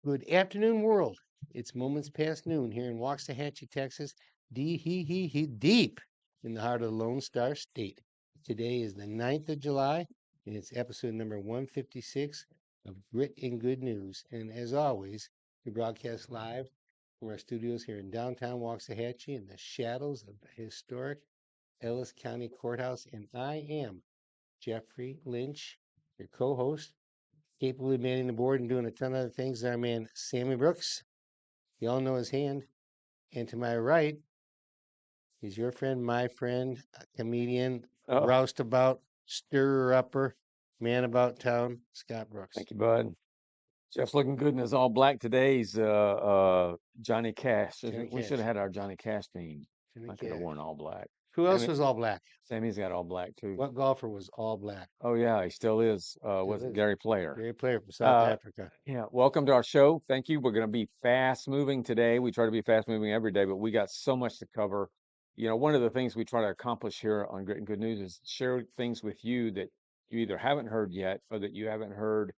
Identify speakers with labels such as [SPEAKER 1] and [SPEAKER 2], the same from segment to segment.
[SPEAKER 1] Good afternoon, world. It's moments past noon here in Waxahachie, Texas, deep in the heart of the Lone Star State. Today is the 9th of July, and it's episode number 156 of Grit and Good News. And as always, we broadcast live from our studios here in downtown Waxahachie in the shadows of the historic Ellis County Courthouse. And I am Jeffrey Lynch, your co-host, capably manning the board and doing a ton of other things. Our man, Sammy Brooks. You all know his hand. And to my right is your friend, my friend, a comedian, roustabout, stirrer-upper, man about town, Scott Brooks.
[SPEAKER 2] Thank you, bud. Jeff's looking good in his all black today. He's Johnny Cash. We should have had our Johnny Cash theme. I could have worn all black.
[SPEAKER 1] Who else was all black?
[SPEAKER 2] Sammy's got all black too.
[SPEAKER 1] What golfer was all black?
[SPEAKER 2] Oh yeah, he still is. Was it Gary Player?
[SPEAKER 1] Gary Player from South Africa.
[SPEAKER 2] Yeah. Welcome to our show. Thank you. We're going to be fast moving today. We try to be fast moving every day, but we got so much to cover. You know, one of the things we try to accomplish here on Grit and Good News is share things with you that you either haven't heard yet or that you haven't heard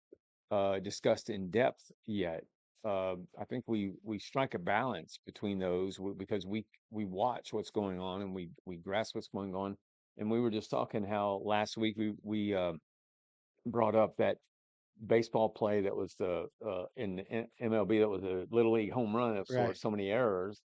[SPEAKER 2] discussed in depth yet. I think we strike a balance between those because we watch what's going on and we grasp what's going on. And we were just talking how last week we brought up that baseball play that was in the MLB that was a little league home run that saw so many errors,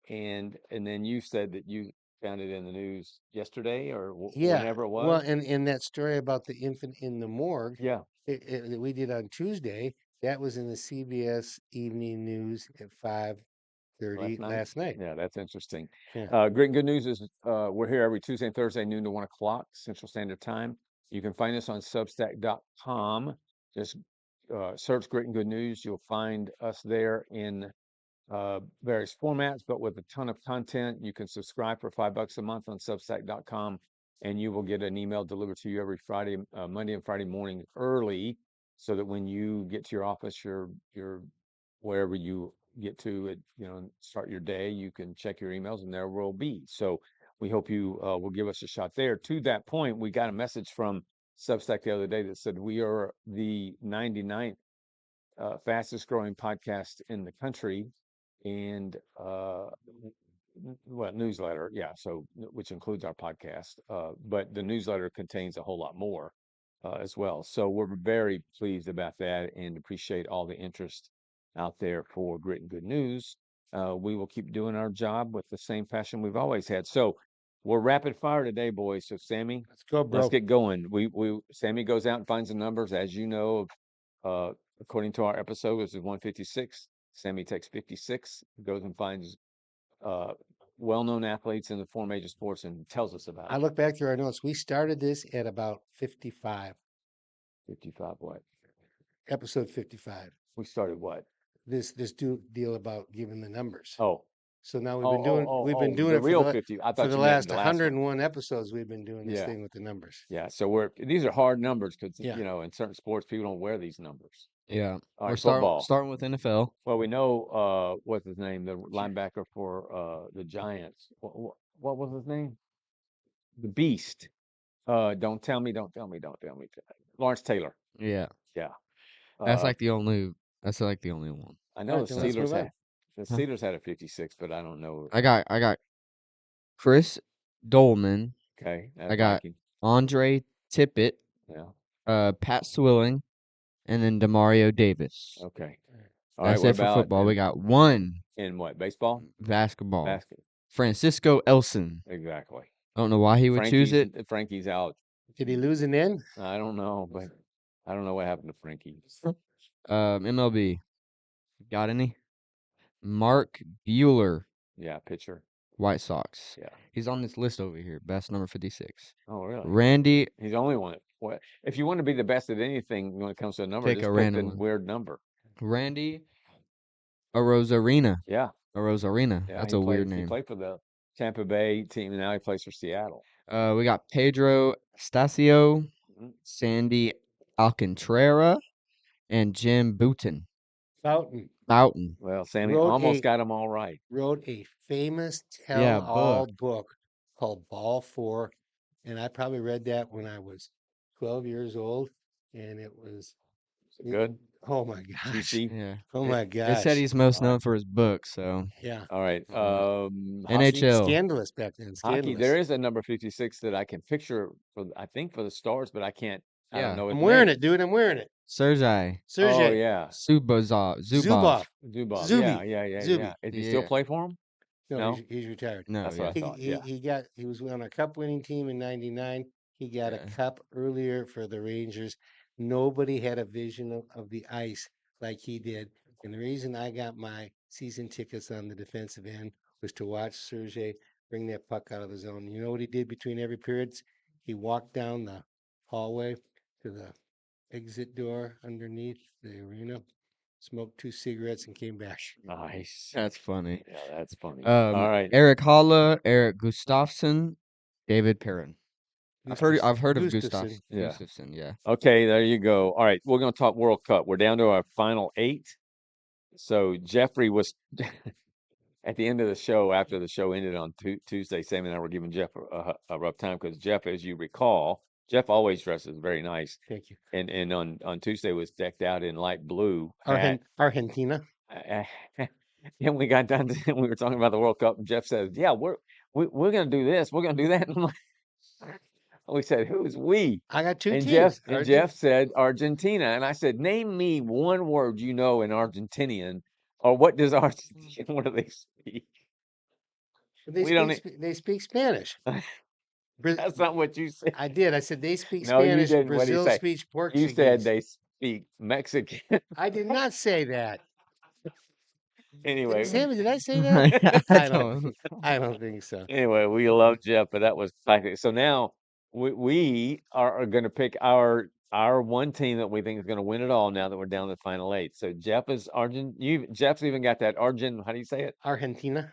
[SPEAKER 2] and then you said that you found it in the news yesterday or whenever it was.
[SPEAKER 1] Well, and in that story about the infant in the morgue, that we did on Tuesday, that was in the CBS Evening News at 5:30 last night.
[SPEAKER 2] Yeah, that's interesting. Great and Good News is we're here every Tuesday and Thursday, noon to 1 o'clock Central Standard Time. You can find us on Substack.com. Just search Great and Good News. You'll find us there in various formats, but with a ton of content. You can subscribe for $5 a month on Substack.com, and you will get an email delivered to you every Friday, Monday and Friday morning early, so that when you get to your office, your wherever you get to, start your day, you can check your emails, and there will be. So we hope you will give us a shot there. To that point, we got a message from Substack the other day that said we are the 99th fastest growing podcast in the country, and newsletter, so which includes our podcast, but the newsletter contains a whole lot more as well. So we're very pleased about that and appreciate all the interest out there for Grit and Good News. We will keep doing our job with the same passion we've always had. So we're rapid fire today, boys. So Sammy,
[SPEAKER 1] let's go, bro.
[SPEAKER 2] Let's get going. Sammy goes out and finds the numbers, as you know. According to our episode, this is 156. Sammy takes 56, goes and finds well-known athletes in the four major sports and tells us about it.
[SPEAKER 1] I look back through our notes. We started this at about 55.
[SPEAKER 2] 55 what?
[SPEAKER 1] Episode 55.
[SPEAKER 2] We started what?
[SPEAKER 1] This deal about giving the numbers.
[SPEAKER 2] Oh.
[SPEAKER 1] So now we've been doing it
[SPEAKER 2] real 50. I thought
[SPEAKER 1] for the last 101 episodes. We've been doing this thing with the numbers.
[SPEAKER 2] Yeah. So these are hard numbers because in certain sports people don't wear these numbers.
[SPEAKER 3] Yeah.
[SPEAKER 2] All right,
[SPEAKER 3] we're starting with NFL.
[SPEAKER 2] Well, we know what's his name, the linebacker for the Giants. What was his name? The Beast. Don't tell me. Lawrence Taylor.
[SPEAKER 3] Yeah.
[SPEAKER 2] Yeah.
[SPEAKER 3] That's like the only one.
[SPEAKER 2] I know the Steelers had a 56, but I don't know.
[SPEAKER 3] I got Chris Dolman.
[SPEAKER 2] Okay.
[SPEAKER 3] I got Andre Tippett.
[SPEAKER 2] Yeah.
[SPEAKER 3] Pat Swilling, and then Demario Davis.
[SPEAKER 2] Okay.
[SPEAKER 3] All That's it for football. We got one
[SPEAKER 2] in what? Baseball?
[SPEAKER 3] Basketball. Francisco Elson.
[SPEAKER 2] Exactly.
[SPEAKER 3] I don't know why he would choose it.
[SPEAKER 2] Frankie's out.
[SPEAKER 1] Did he lose an end?
[SPEAKER 2] I don't know, but I don't know what happened to Frankie.
[SPEAKER 3] MLB. Got any? Mark Bueller.
[SPEAKER 2] Yeah, pitcher.
[SPEAKER 3] White Sox.
[SPEAKER 2] Yeah.
[SPEAKER 3] He's on this list over here. Best number 56.
[SPEAKER 2] Oh, really?
[SPEAKER 3] Randy.
[SPEAKER 2] He's the only one. If you want to be the best at anything when it comes to a number, just pick a weird number.
[SPEAKER 3] Randy Arozarena.
[SPEAKER 2] Yeah.
[SPEAKER 3] Arozarena.
[SPEAKER 2] Yeah,
[SPEAKER 3] that's a weird name.
[SPEAKER 2] He played for the Tampa Bay team, and now he plays for Seattle.
[SPEAKER 3] We got Pedro Stasio, Sandy Alcantara, and Jim Bouton. Bouton.
[SPEAKER 2] Well, Sammy almost got them all right.
[SPEAKER 1] Wrote a famous tell-all book called Ball 4, and I probably read that when I was 12 years old, and it was
[SPEAKER 2] good.
[SPEAKER 1] Oh my
[SPEAKER 2] You
[SPEAKER 1] gosh.
[SPEAKER 2] see?
[SPEAKER 3] Yeah.
[SPEAKER 1] Oh
[SPEAKER 3] It-
[SPEAKER 1] my
[SPEAKER 3] It said
[SPEAKER 1] gosh.
[SPEAKER 3] he's most
[SPEAKER 2] All right.
[SPEAKER 3] known for his book, so
[SPEAKER 1] Yeah.
[SPEAKER 2] All right. Hockey.
[SPEAKER 3] NHL.
[SPEAKER 1] Scandalous back then.
[SPEAKER 2] Hockey.
[SPEAKER 1] Scandalous.
[SPEAKER 2] There is a number 56 that I can picture for, I think, for the Stars, but I can't. I don't
[SPEAKER 3] Yeah.
[SPEAKER 2] know his
[SPEAKER 1] I'm wearing
[SPEAKER 2] name.
[SPEAKER 1] it, dude. I'm wearing it.
[SPEAKER 3] Sergei
[SPEAKER 2] Oh
[SPEAKER 1] Sergey.
[SPEAKER 2] yeah,
[SPEAKER 3] Zubov.
[SPEAKER 1] Zubov.
[SPEAKER 2] Zubov.
[SPEAKER 1] Zuby.
[SPEAKER 2] Yeah.
[SPEAKER 1] Zuby.
[SPEAKER 2] Is he still
[SPEAKER 3] Yeah.
[SPEAKER 2] play for him?
[SPEAKER 1] No,
[SPEAKER 2] No,
[SPEAKER 1] he's retired.
[SPEAKER 3] No,
[SPEAKER 2] that's what I
[SPEAKER 3] yeah.
[SPEAKER 2] thought. Yeah.
[SPEAKER 1] He was on a cup winning team in '99. He got a
[SPEAKER 3] Yeah.
[SPEAKER 1] cup earlier for the Rangers. Nobody had a vision of the ice like he did. And the reason I got my season tickets on the defensive end was to watch Sergey bring that puck out of the zone. You know what he did between every periods? He walked down the hallway to the exit door underneath the arena, smoked 2 cigarettes, and came back.
[SPEAKER 2] Nice.
[SPEAKER 3] That's funny.
[SPEAKER 2] Yeah, that's funny. All right.
[SPEAKER 3] Eric Holla, Eric Gustafsson, David Perrin. I've heard of
[SPEAKER 1] Gustafson.
[SPEAKER 2] Yeah.
[SPEAKER 3] Gustafsson, yeah.
[SPEAKER 2] Okay, there you go. All right, we're going to talk World Cup. We're down to our final 8. So Jeffrey was at the end of the show, after the show ended on Tuesday. Sam and I were giving Jeff a rough time because Jeff, as you recall, Jeff always dresses very nice,
[SPEAKER 1] Thank you.
[SPEAKER 2] and on Tuesday was decked out in light blue hat.
[SPEAKER 1] Argentina.
[SPEAKER 2] And we got done. We were talking about the World Cup, and Jeff says, "Yeah, we're going to do this. We're going to do that." And I'm like, we said, "Who's we?"
[SPEAKER 1] I got two
[SPEAKER 2] And
[SPEAKER 1] teams.
[SPEAKER 2] Jeff said Argentina, and I said, "Name me one word you know in Argentinian, or what does Argentinian? What do they speak?" We don't.
[SPEAKER 1] They speak Spanish.
[SPEAKER 2] That's not what you said.
[SPEAKER 1] I did. I said they speak
[SPEAKER 2] No, you
[SPEAKER 1] Spanish.
[SPEAKER 2] didn't. What did you
[SPEAKER 1] Brazil
[SPEAKER 2] say?
[SPEAKER 1] speaks
[SPEAKER 2] You said
[SPEAKER 1] Portuguese.
[SPEAKER 2] they speak Mexican.
[SPEAKER 1] I did not say that.
[SPEAKER 2] Anyway,
[SPEAKER 1] Sammy, did I say that?
[SPEAKER 3] I
[SPEAKER 1] I don't.
[SPEAKER 3] don't.
[SPEAKER 1] I don't think so.
[SPEAKER 2] anyway, we love Jeff, but that was like so. Now we are going to pick our one team that we think is going to win it all. Now that we're down to the final 8, so Jeff is Argent. Jeff's even got that Argent. How do you say it?
[SPEAKER 1] Argentina.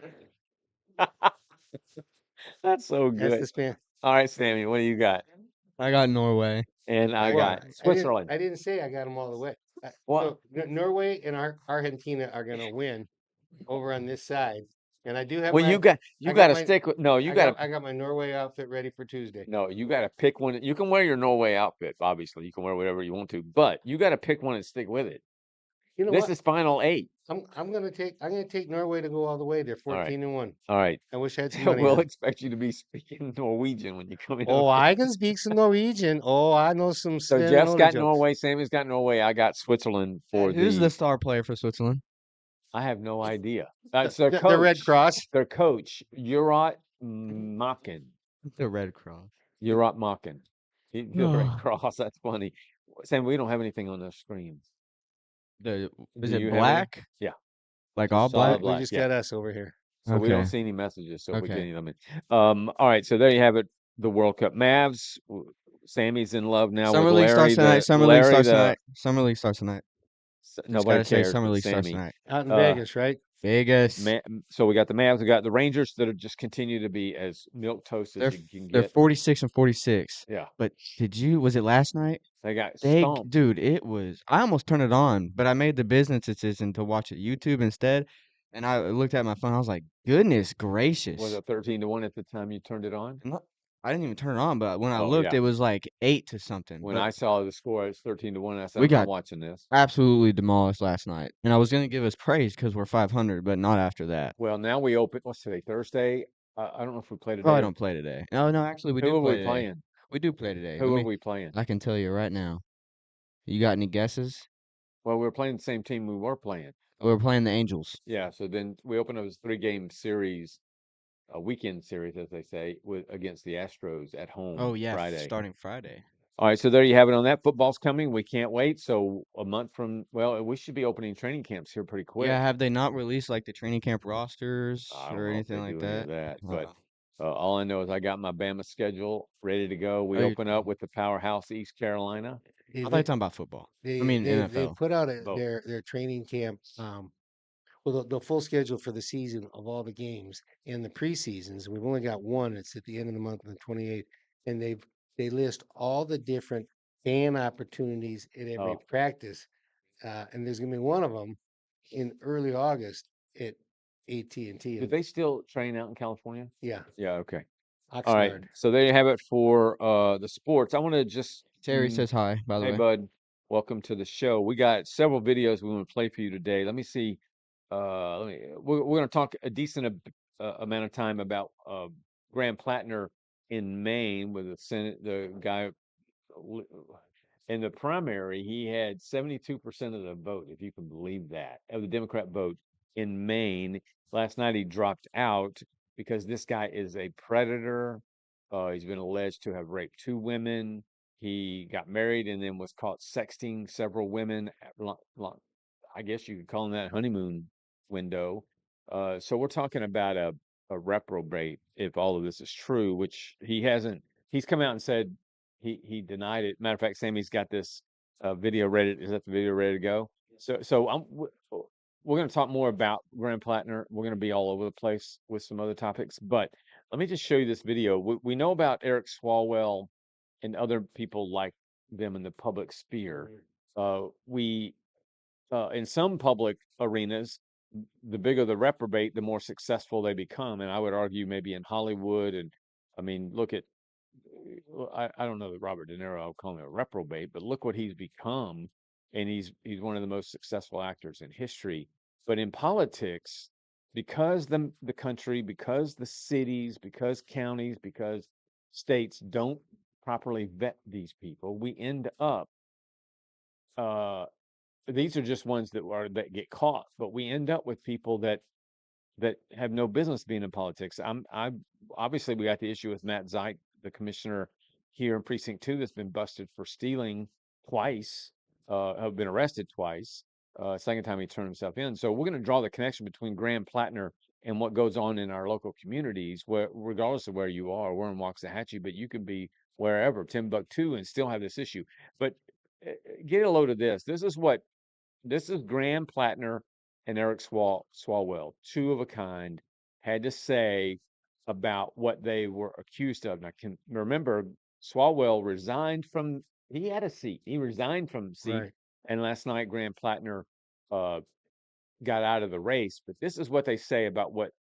[SPEAKER 2] That's so
[SPEAKER 1] That's
[SPEAKER 2] good.
[SPEAKER 1] the span.
[SPEAKER 2] All right, Sammy, what do you got?
[SPEAKER 3] I got Norway.
[SPEAKER 2] And I
[SPEAKER 1] Well,
[SPEAKER 2] got Switzerland.
[SPEAKER 1] I didn't say I got them all the way.
[SPEAKER 2] What?
[SPEAKER 1] So Norway and Argentina are going to win over on this side, and I do have
[SPEAKER 2] Well,
[SPEAKER 1] my.
[SPEAKER 2] you got to
[SPEAKER 1] my-
[SPEAKER 2] stick with no. You got to
[SPEAKER 1] I got my Norway outfit ready for Tuesday.
[SPEAKER 2] no. You got to pick one. You can wear your Norway outfit. Obviously, you can wear whatever you want to, but you got to pick one and stick with it.
[SPEAKER 1] You know
[SPEAKER 2] This
[SPEAKER 1] what?
[SPEAKER 2] is final 8.
[SPEAKER 1] I'm gonna take Norway to go all the way. They're
[SPEAKER 2] All right.
[SPEAKER 1] 14-1.
[SPEAKER 2] All right.
[SPEAKER 1] I wish I had some money.
[SPEAKER 2] We'll
[SPEAKER 1] on it.
[SPEAKER 2] expect you to be speaking Norwegian when you come in.
[SPEAKER 1] Oh, I can speak some Norwegian. Oh, I know some.
[SPEAKER 2] So
[SPEAKER 1] Sven
[SPEAKER 2] Jeff's
[SPEAKER 1] Ole
[SPEAKER 2] got
[SPEAKER 1] jokes.
[SPEAKER 2] Norway. Sammy's got Norway. I got Switzerland for
[SPEAKER 3] Who's the star player for Switzerland?
[SPEAKER 2] I have no idea. That's
[SPEAKER 1] The
[SPEAKER 2] their coach.
[SPEAKER 1] the Red Cross.
[SPEAKER 2] Their coach, Urat Makin.
[SPEAKER 3] The Red Cross.
[SPEAKER 2] Urat Makin. The Red Cross. That's funny. Sam, we don't have anything on the screens.
[SPEAKER 3] Is
[SPEAKER 2] Do
[SPEAKER 3] it
[SPEAKER 2] you have
[SPEAKER 3] black?
[SPEAKER 2] Yeah.
[SPEAKER 3] Like
[SPEAKER 2] Just
[SPEAKER 3] all
[SPEAKER 2] solid
[SPEAKER 3] black?
[SPEAKER 1] We just
[SPEAKER 2] yeah.
[SPEAKER 1] got us over here.
[SPEAKER 2] So we don't
[SPEAKER 3] Okay.
[SPEAKER 2] see any messages, so we
[SPEAKER 3] Okay.
[SPEAKER 2] can't even them in. All right, so there you have it. The World Cup. Mavs. Sammy's in love now
[SPEAKER 3] Summer
[SPEAKER 2] with
[SPEAKER 3] League
[SPEAKER 2] Larry.
[SPEAKER 3] starts tonight. Summer League
[SPEAKER 2] Larry
[SPEAKER 3] starts
[SPEAKER 2] the
[SPEAKER 3] tonight. Summer League starts tonight. Just
[SPEAKER 2] nobody
[SPEAKER 3] gotta say
[SPEAKER 2] cares.
[SPEAKER 3] Summer
[SPEAKER 2] but
[SPEAKER 3] League starts
[SPEAKER 2] Sammy.
[SPEAKER 3] tonight.
[SPEAKER 1] Out in Vegas, right?
[SPEAKER 3] Vegas.
[SPEAKER 2] So we got the Mavs. We got the Rangers that are just continue to be as milk toast as you can
[SPEAKER 3] They're
[SPEAKER 2] get.
[SPEAKER 3] 46 and 46.
[SPEAKER 2] Yeah.
[SPEAKER 3] But was it last night?
[SPEAKER 2] They got stomped.
[SPEAKER 3] Dude, I almost turned it on, but I made the business decision to watch it YouTube instead. And I looked at my phone. I was like, goodness gracious.
[SPEAKER 2] Was it 13-1 at the time you turned it on?
[SPEAKER 3] I didn't even turn it on, but when I
[SPEAKER 2] Oh,
[SPEAKER 3] looked,
[SPEAKER 2] yeah.
[SPEAKER 3] it was like 8 to something.
[SPEAKER 2] When
[SPEAKER 3] But
[SPEAKER 2] I saw the score, it was 13-1. I said,
[SPEAKER 3] We
[SPEAKER 2] I'm not
[SPEAKER 3] got-
[SPEAKER 2] watching this.
[SPEAKER 3] absolutely demolished last night. And I was going to give us praise because we're 500, but not after that.
[SPEAKER 2] Well, now we open. What's today? Thursday. I don't know if we play today.
[SPEAKER 3] Probably don't play today. No, actually, we
[SPEAKER 2] Who
[SPEAKER 3] do
[SPEAKER 2] are
[SPEAKER 3] play
[SPEAKER 2] we
[SPEAKER 3] today.
[SPEAKER 2] playing?
[SPEAKER 3] We do play today.
[SPEAKER 2] Who are we playing?
[SPEAKER 3] I can tell you right now. You got any guesses?
[SPEAKER 2] Well, we were playing the same team we were playing.
[SPEAKER 3] We're playing the Angels.
[SPEAKER 2] Yeah. So then we open up this 3-game series, a weekend series, as they say, against the Astros at home.
[SPEAKER 3] Oh, yeah,
[SPEAKER 2] Friday.
[SPEAKER 3] starting Friday.
[SPEAKER 2] All right, so there you have it on that. Football's coming. We can't wait. So a month from, well, we should be opening training camps here pretty quick.
[SPEAKER 3] Yeah, have they not released like the training camp rosters
[SPEAKER 2] I don't
[SPEAKER 3] or
[SPEAKER 2] know
[SPEAKER 3] anything
[SPEAKER 2] if they
[SPEAKER 3] like
[SPEAKER 2] do any of
[SPEAKER 3] that?
[SPEAKER 2] that, but all I know is I got my Bama schedule ready to go. We
[SPEAKER 3] Oh,
[SPEAKER 2] open up with the powerhouse East Carolina.
[SPEAKER 3] I thought you were talking about football.
[SPEAKER 1] They
[SPEAKER 3] NFL.
[SPEAKER 1] they put out
[SPEAKER 2] Both.
[SPEAKER 1] their training camp. Well, the full schedule for the season of all the games and the preseasons. We've only got one. It's at the end of the month on the 28th, and they list all the different fan opportunities at every
[SPEAKER 2] Oh.
[SPEAKER 1] practice. And there's gonna be one of them in early August at AT&T.
[SPEAKER 2] Do they still train out in California?
[SPEAKER 1] Yeah,
[SPEAKER 2] Yeah, okay.
[SPEAKER 1] Oxnard.
[SPEAKER 2] All right. So there you have it for the sports. I want to just
[SPEAKER 3] Terry says hi, by the
[SPEAKER 2] hey
[SPEAKER 3] way.
[SPEAKER 2] bud. welcome to the show. We got several videos we want to play for you today. Let me see. We're going to talk a decent amount of time about Graham Platner in Maine with the guy in the primary. He had 72% of the vote, if you can believe that, of the Democrat vote in Maine. Last night he dropped out because this guy is a predator. He's been alleged to have raped 2 women. He got married and then was caught sexting several women. I guess you could call him that honeymoon window. So we're talking about a reprobate if all of this is true, which he hasn't. He's come out and said he denied it. Matter of fact, Sammy's got this video ready. Is that the video ready to go? So we're going to talk more about Graham Platner. We're going to be all over the place with some other topics, but let me just show you this video. We know about Eric Swalwell and other people like them in the public sphere. In some public arenas, the bigger the reprobate, the more successful they become. And I would argue maybe in Hollywood, and I mean, look at, I don't know that Robert De Niro, I'll call him a reprobate, but look what he's become. And he's one of the most successful actors in history. But in politics, because the country, because the cities, because counties, because states don't properly vet these people, we end up these are just ones that get caught, but we end up with people that have no business being in politics. I obviously we got the issue with Matt Zeit, the commissioner here in Precinct 2, that's been busted for stealing twice, have been arrested twice. Second time he turned himself in. So we're going to draw the connection between Graham Platner and what goes on in our local communities, where regardless of where you are. We're in Waxahachie, but you could be wherever, Timbuktu, and still have this issue. But get a load of this. This is Graham Platner and Eric Swalwell, 2 of a kind, had to say about what they were accused of. Now, can remember, Swalwell resigned from, he had a seat. He resigned from the seat.
[SPEAKER 1] Right.
[SPEAKER 2] And last night, Graham Platner got out of the race. But this is what they say about what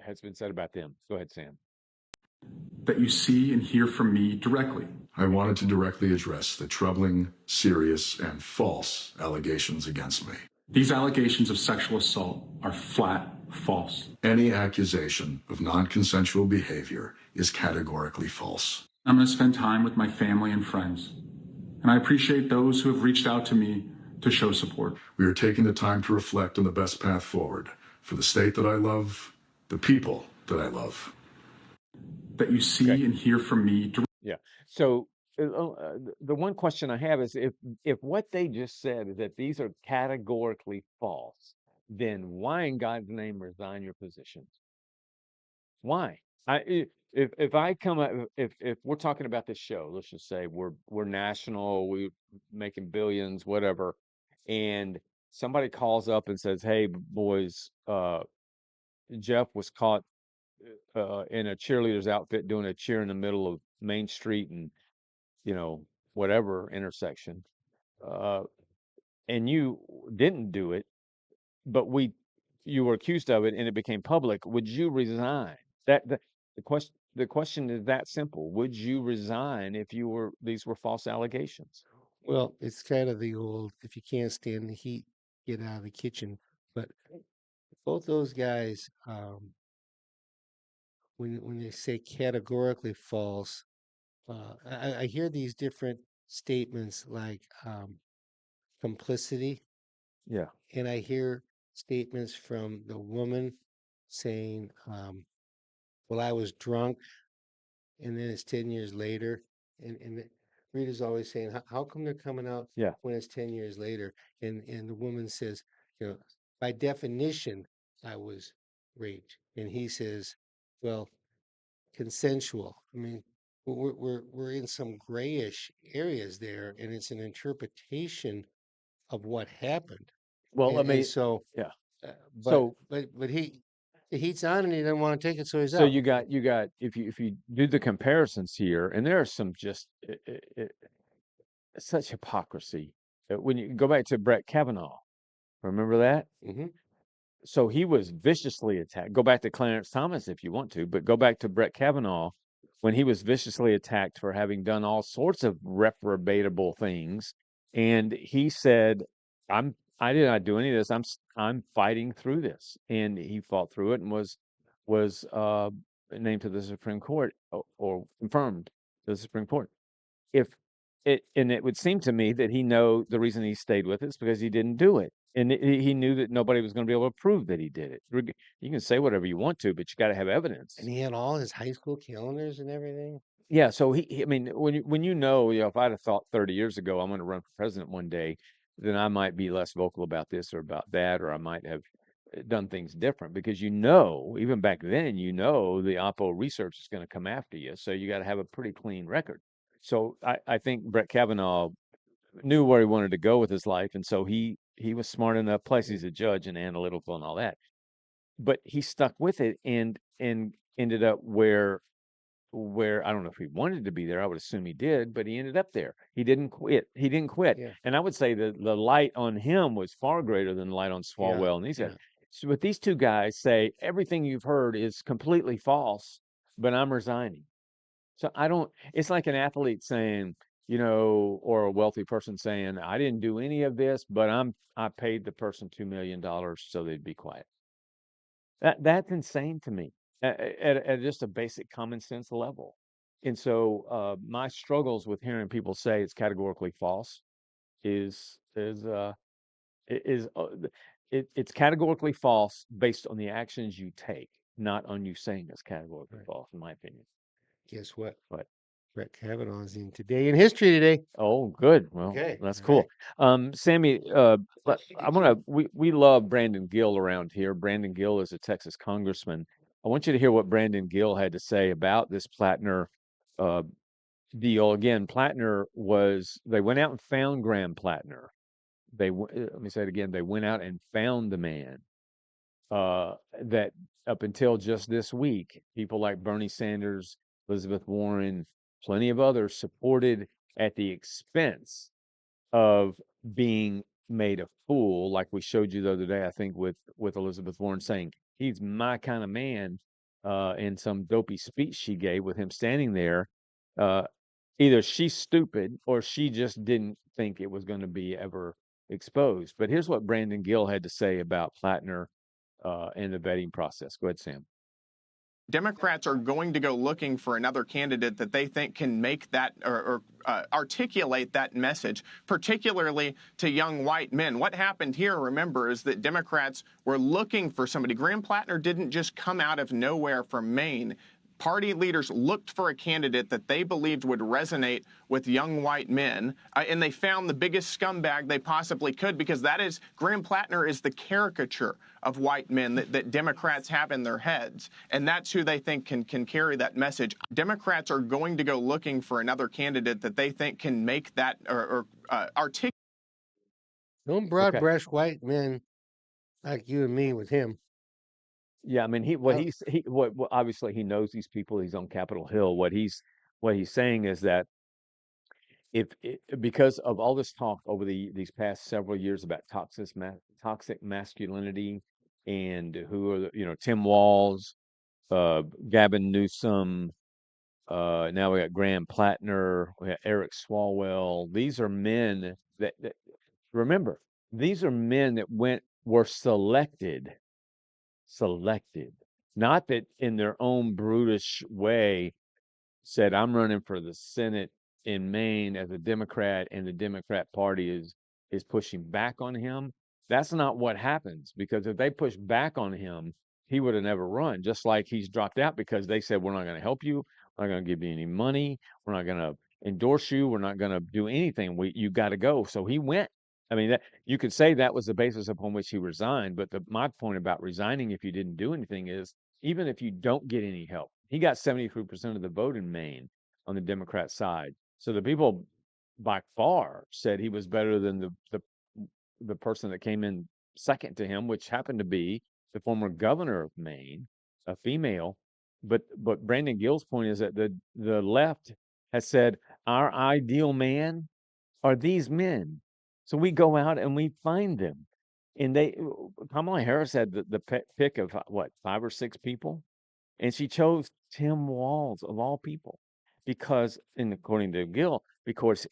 [SPEAKER 2] has been said about them. Go ahead, Sam.
[SPEAKER 4] That you see and hear from me directly.
[SPEAKER 5] I wanted to directly address the troubling, serious, and false allegations against me.
[SPEAKER 4] These allegations of sexual assault are flat false.
[SPEAKER 5] Any accusation of non-consensual behavior is categorically false.
[SPEAKER 4] I'm going to spend time with my family and friends, and I appreciate those who have reached out to me to show support.
[SPEAKER 5] We are taking the time to reflect on the best path forward for the state that I love, the people that I love.
[SPEAKER 4] That you see and hear from me directly.
[SPEAKER 2] Yeah. So the one question I have is if what they just said is that these are categorically false, then why in God's name resign your positions? Why? If I come up, if we're talking about this show, let's just say we're national, we're making billions, whatever, and somebody calls up and says, "Hey, boys, Jeff was caught in a cheerleader's outfit doing a cheer in the middle of Main Street and whatever intersection, and you didn't do it, but you were accused of it and it became public. Would you resign?" The question is that simple. Would you resign if these were false allegations?
[SPEAKER 1] Well, it's kind of the old, if you can't stand the heat, get out of the kitchen. But both those guys, when they say categorically false, I hear these different statements like complicity,
[SPEAKER 2] Yeah.
[SPEAKER 1] and I hear statements from the woman saying, well, I was drunk, and then it's 10 years later. And Rita's always saying, how come they're coming out
[SPEAKER 2] Yeah.
[SPEAKER 1] when it's 10 years later? And the woman says, by definition, I was raped. And he says, well, consensual. I mean, we're in some grayish areas there, and it's an interpretation of what happened.
[SPEAKER 2] Well, I
[SPEAKER 1] And
[SPEAKER 2] mean,
[SPEAKER 1] so,
[SPEAKER 2] yeah.
[SPEAKER 1] but the heat's on, and he doesn't want to take it, so he's
[SPEAKER 2] So
[SPEAKER 1] out.
[SPEAKER 2] you got if you do the comparisons here, and there are some just such hypocrisy. When you go back to Brett Kavanaugh, remember that?
[SPEAKER 1] Mm-hmm.
[SPEAKER 2] So he was viciously attacked. Go back to Clarence Thomas if you want to, but go back to Brett Kavanaugh when he was viciously attacked for having done all sorts of reprobatable things. And he said, I did not do any of this. I'm fighting through this. And he fought through it and was named to the Supreme Court, or confirmed to the Supreme Court. If and it would seem to me that the reason he stayed with it is because he didn't do it. And he knew that nobody was going to be able to prove that he did it. You can say whatever you want to, but you got to have evidence.
[SPEAKER 1] And he had all his high school calendars and everything.
[SPEAKER 2] Yeah, so I mean, when you know, if I'd have thought 30 years ago I'm going to run for president one day, then I might be less vocal about this or about that, or I might have done things different, because even back then, the Oppo research is going to come after you, so you got to have a pretty clean record. So I think Brett Kavanaugh knew where he wanted to go with his life, and so he was smart enough. Plus, he's a judge and analytical and all that, but he stuck with it and ended up where I don't know if he wanted to be there. I would assume he did, but he ended up there. He didn't quit.
[SPEAKER 1] Yeah.
[SPEAKER 2] And I would say that the light on him was far greater than the light on Swalwell and these guys. So, but these two guys say everything you've heard is completely false, but I'm resigning. So it's like an athlete saying, or a wealthy person saying, I didn't do any of this, but I paid the person $2 million so they'd be quiet. That's insane to me at just a basic common sense level. And so my struggles with hearing people say it's categorically false is it's categorically false based on the actions you take, not on you saying it's categorically false, in my opinion.
[SPEAKER 1] Guess what?
[SPEAKER 2] What?
[SPEAKER 1] Brett Kavanaugh's in Today in History today.
[SPEAKER 2] Oh, good. Well,
[SPEAKER 1] Okay,
[SPEAKER 2] that's
[SPEAKER 1] all
[SPEAKER 2] cool. Sammy, we love Brandon Gill around here. Brandon Gill is a Texas congressman. I want you to hear what Brandon Gill had to say about this Platner deal. Again, they went out and found Graham Platner. Let me say it again. They went out and found the man that up until just this week, people like Bernie Sanders, Elizabeth Warren, plenty of others supported at the expense of being made a fool, like we showed you the other day, I think, with Elizabeth Warren saying, he's my kind of man, in some dopey speech she gave with him standing there. Either she's stupid or she just didn't think it was going to be ever exposed. But here's what Brandon Gill had to say about Platner and the vetting process. Go ahead, Sam.
[SPEAKER 6] Democrats are going to go looking for another candidate that they think can make that or articulate that message, particularly to young white men. What happened here, remember, is that Democrats were looking for somebody. Graham Platner didn't just come out of nowhere from Maine. Party leaders looked for a candidate that they believed would resonate with young white men, and they found the biggest scumbag they possibly could, because Graham Platner is the caricature of white men that Democrats have in their heads, and that's who they think can carry that message. Democrats are going to go looking for another candidate that they think can make that or articulate.
[SPEAKER 1] Don't broad brush white men like you and me with him.
[SPEAKER 2] Yeah, I mean, obviously he knows these people. He's on Capitol Hill. What he's saying is that because of all this talk over these past several years about toxic masculinity, and who are Tim Walz, Gavin Newsom, now we got Graham Platner, we got Eric Swalwell. These are men that remember, these are men that were selected, not that in their own brutish way said, I'm running for the Senate in Maine as a Democrat, and the Democrat Party is pushing back on him. That's not what happens, because if they push back on him, he would have never run, just like he's dropped out because they said, we're not going to help you. We're not going to give you any money. We're not going to endorse you. We're not going to do anything. You got to go. So he went. I mean, you could say that was the basis upon which he resigned. But my point about resigning if you didn't do anything is, even if you don't get any help, he got 73% of the vote in Maine on the Democrat side. So the people by far said he was better than the person that came in second to him, which happened to be the former governor of Maine, a female. But Brandon Gill's point is that the left has said our ideal man are these men. So we go out and we find them. And Kamala Harris had the pick of what, 5 or 6 people, and she chose Tim Walz of all people, because, and according to Gill, because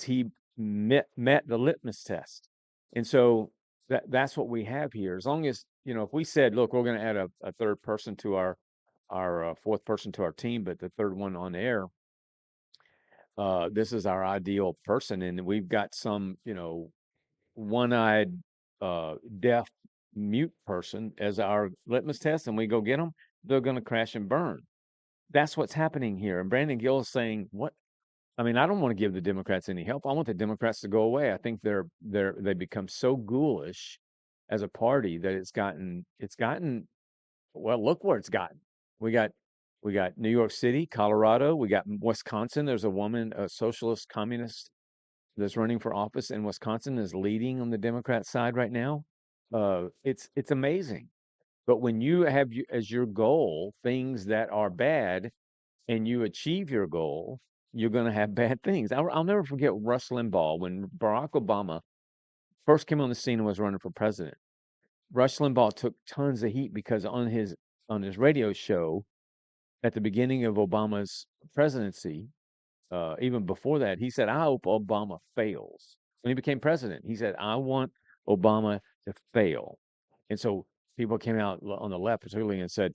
[SPEAKER 2] he met the litmus test. And so that's what we have here. As long as, if we said, look, we're going to add a third person to our fourth person to our team, but the third one on air, this is our ideal person, and we've got some, one-eyed, deaf, mute person as our litmus test, and we go get them, they're going to crash and burn. That's what's happening here. And Brandon Gill is saying, what? I mean, I don't want to give the Democrats any help. I want the Democrats to go away. I think they become so ghoulish as a party that it's gotten, well, look where it's gotten. We got New York City, Colorado, we got Wisconsin. There's a woman, a socialist communist that's running for office in Wisconsin, is leading on the Democrat side right now. It's amazing. But when you have as your goal things that are bad, and you achieve your goal, you're going to have bad things. I'll never forget Rush Limbaugh when Barack Obama first came on the scene and was running for president. Rush Limbaugh took tons of heat because on his radio show at the beginning of Obama's presidency, even before that, he said, "I hope Obama fails." When he became president, he said, "I want Obama to fail." And so people came out on the left, particularly, and said,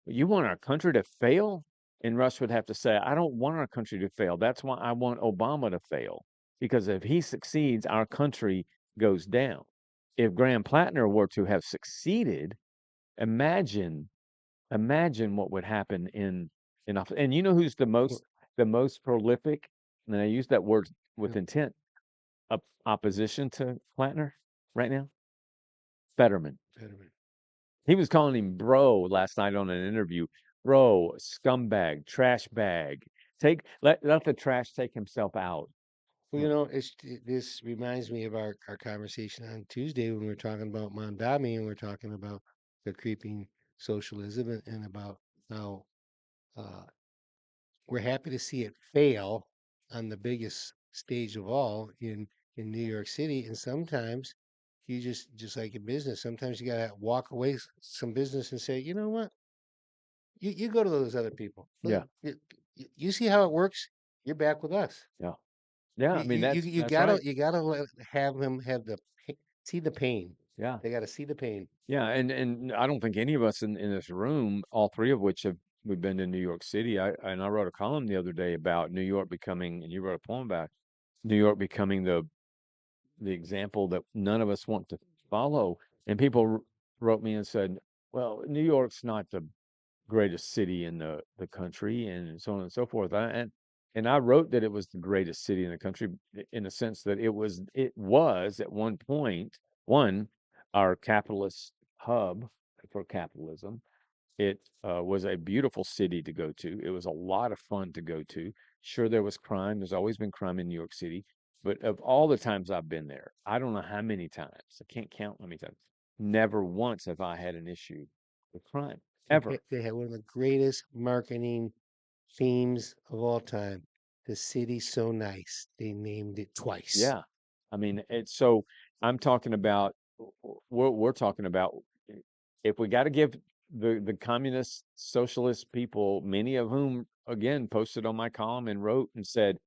[SPEAKER 2] "You want our country to fail?" And Rush would have to say, "I don't want our country to fail. That's why I want Obama to fail. Because if he succeeds, our country goes down." If Graham Platner were to have succeeded, imagine what would happen in office. And you know who's the most prolific, and I use that word with intent, opposition to Platner right now? Fetterman. He was calling him bro last night on an interview. Bro, scumbag, trash bag. Let the trash take himself out.
[SPEAKER 1] Well, this reminds me of our conversation on Tuesday when we were talking about Mondami and we're talking about the creeping socialism and about how we're happy to see it fail on the biggest stage of all in New York City. And sometimes you just like in business, sometimes you gotta walk away some business and say, you know what? You go to those other people.
[SPEAKER 2] Yeah.
[SPEAKER 1] You see how it works. You're back with us.
[SPEAKER 2] Yeah. Yeah. I mean, that's
[SPEAKER 1] gotta
[SPEAKER 2] right.
[SPEAKER 1] you gotta have them have see the pain.
[SPEAKER 2] Yeah.
[SPEAKER 1] They gotta see the pain.
[SPEAKER 2] Yeah. And I don't think any of us in this room, all three of which we've been to New York City. I wrote a column the other day about New York becoming, and you wrote a poem about New York becoming the example that none of us want to follow. And people wrote me and said, well, New York's not the greatest city in the country, and so on and so forth. And I wrote that it was the greatest city in the country in the sense that it was at one point our capitalist hub for capitalism. It was a beautiful city to go to. It was a lot of fun to go to. Sure, there was crime. There's always been crime in New York City. But of all the times I've been there, I don't know how many times, I can't count how many times, never once have I had an issue with crime, ever.
[SPEAKER 1] They had one of the greatest marketing themes of all time. The city's so nice. They named it twice.
[SPEAKER 2] Yeah. I mean, it's so I'm talking about, we're talking about, if we got to give the communist socialist people, many of whom again posted on my column and wrote and said,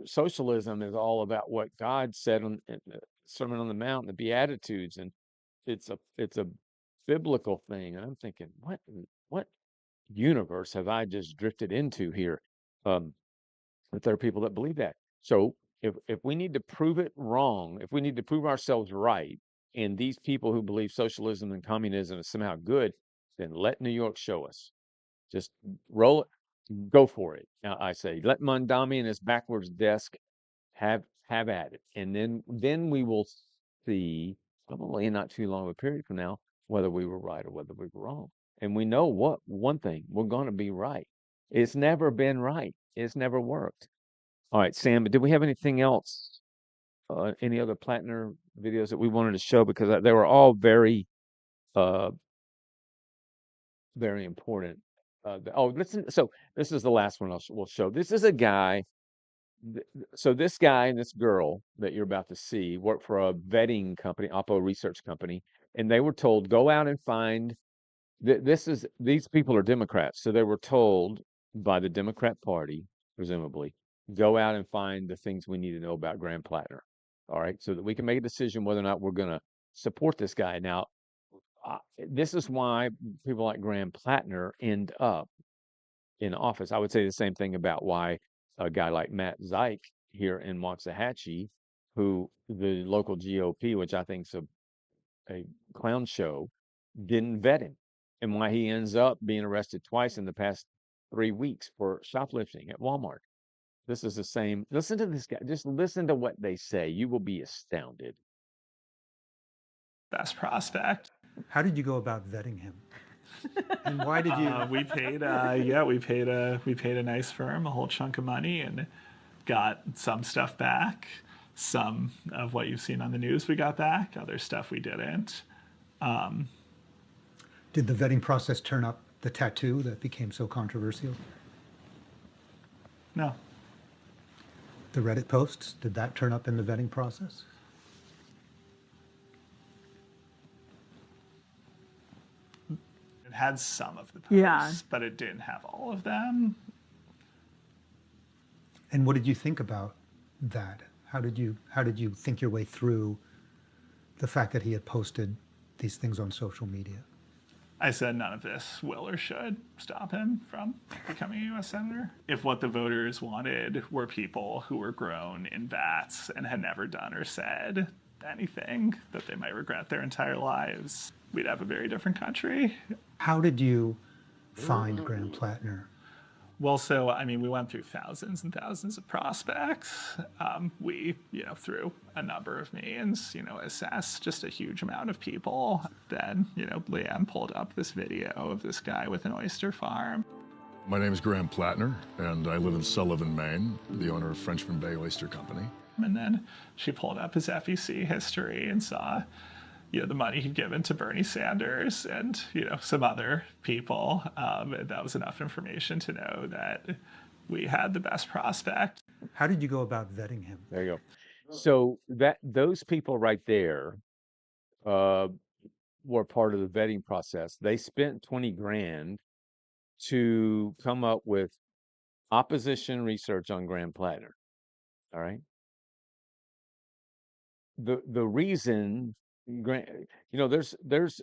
[SPEAKER 2] socialism is all about what God said in the Sermon on the Mount, the Beatitudes, and it's a biblical thing. And I'm thinking, what universe have I just drifted into here? But there are people that believe that. So if we need to prove it wrong, if we need to prove ourselves right, and these people who believe socialism and communism is somehow good, then let New York show us. Just roll it, go for it. Now, I say, let Mondami and his backwards desk have at it, and then we will see, probably in not too long of a period from now, whether we were right or whether we were wrong. And we know one thing, we're going to be right. It's never been right. It's never worked. All right, Sam, did we have anything else? Any other Platner videos that we wanted to show? Because they were all very, very important. Listen, so this is the last one we'll show. This is a guy. So this guy and this girl that you're about to see work for a vetting company, Oppo research company, and they were told, go out and find, these people are Democrats. So they were told by the Democrat Party, presumably, go out and find the things we need to know about Graham Platner. All right, so that we can make a decision whether or not we're going to support this guy. Now, this is why people like Graham Platner end up in office. I would say the same thing about why a guy like Matt Zeich here in Waxahachie, who the local GOP, which I think is a clown show, didn't vet him, and why he ends up being arrested twice in the past 3 weeks for shoplifting at Walmart. This is the same. Listen to this guy. Just listen to what they say. You will be astounded.
[SPEAKER 7] Best prospect.
[SPEAKER 8] How did you go about vetting him? And why did you?
[SPEAKER 7] We paid a nice firm a whole chunk of money and got some stuff back. Some of what you've seen on the news we got back. Other stuff we didn't.
[SPEAKER 8] Did the vetting process turn up the tattoo that became so controversial?
[SPEAKER 7] No.
[SPEAKER 8] The Reddit posts, did that turn up in the vetting process?
[SPEAKER 7] It had some of the posts, but it didn't have all of them.
[SPEAKER 8] And what did you think about that? How did you think your way through the fact that he had posted these things on social media?
[SPEAKER 7] I said none of this will or should stop him from becoming a U.S. Senator. If what the voters wanted were people who were grown in vats and had never done or said anything that they might regret their entire lives, we'd have a very different country.
[SPEAKER 8] How did you find Graham Platner?
[SPEAKER 7] Well, so, I mean, we went through thousands and thousands of prospects. We, through a number of means, assessed just a huge amount of people. Then, Leanne pulled up this video of this guy with an oyster farm.
[SPEAKER 5] My name is Graham Platner, and I live in Sullivan, Maine, the owner of Frenchman Bay Oyster Company.
[SPEAKER 7] And then she pulled up his FEC history and saw the money he'd given to Bernie Sanders and, some other people. And that was enough information to know that we had the best prospect.
[SPEAKER 8] How did you go about vetting him?
[SPEAKER 2] There you go. So those people right there were part of the vetting process. They spent 20 grand to come up with opposition research on Graham Platner. All right. The reason, there's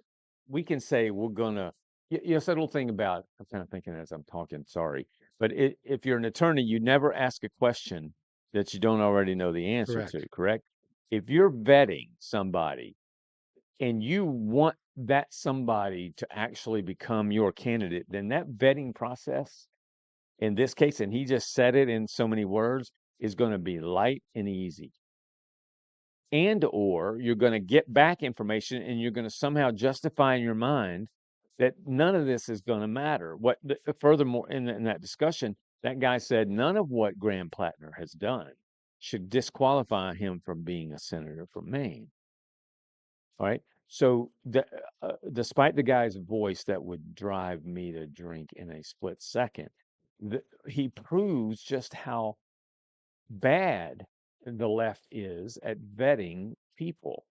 [SPEAKER 2] we can say we're gonna, yes, that little thing about, I'm kind of thinking as I'm talking, sorry, but if you're an attorney, you never ask a question that you don't already know the answer to, correct? If you're vetting somebody and you want that somebody to actually become your candidate, then that vetting process, in this case, and he just said it in so many words, is going to be light and easy. And or you're going to get back information and you're going to somehow justify in your mind that none of this is going to matter. Furthermore, in that discussion, that guy said none of what Graham Platner has done should disqualify him from being a senator from Maine. All right. So despite the guy's voice that would drive me to drink in a split second, he proves just how bad the left is at vetting people.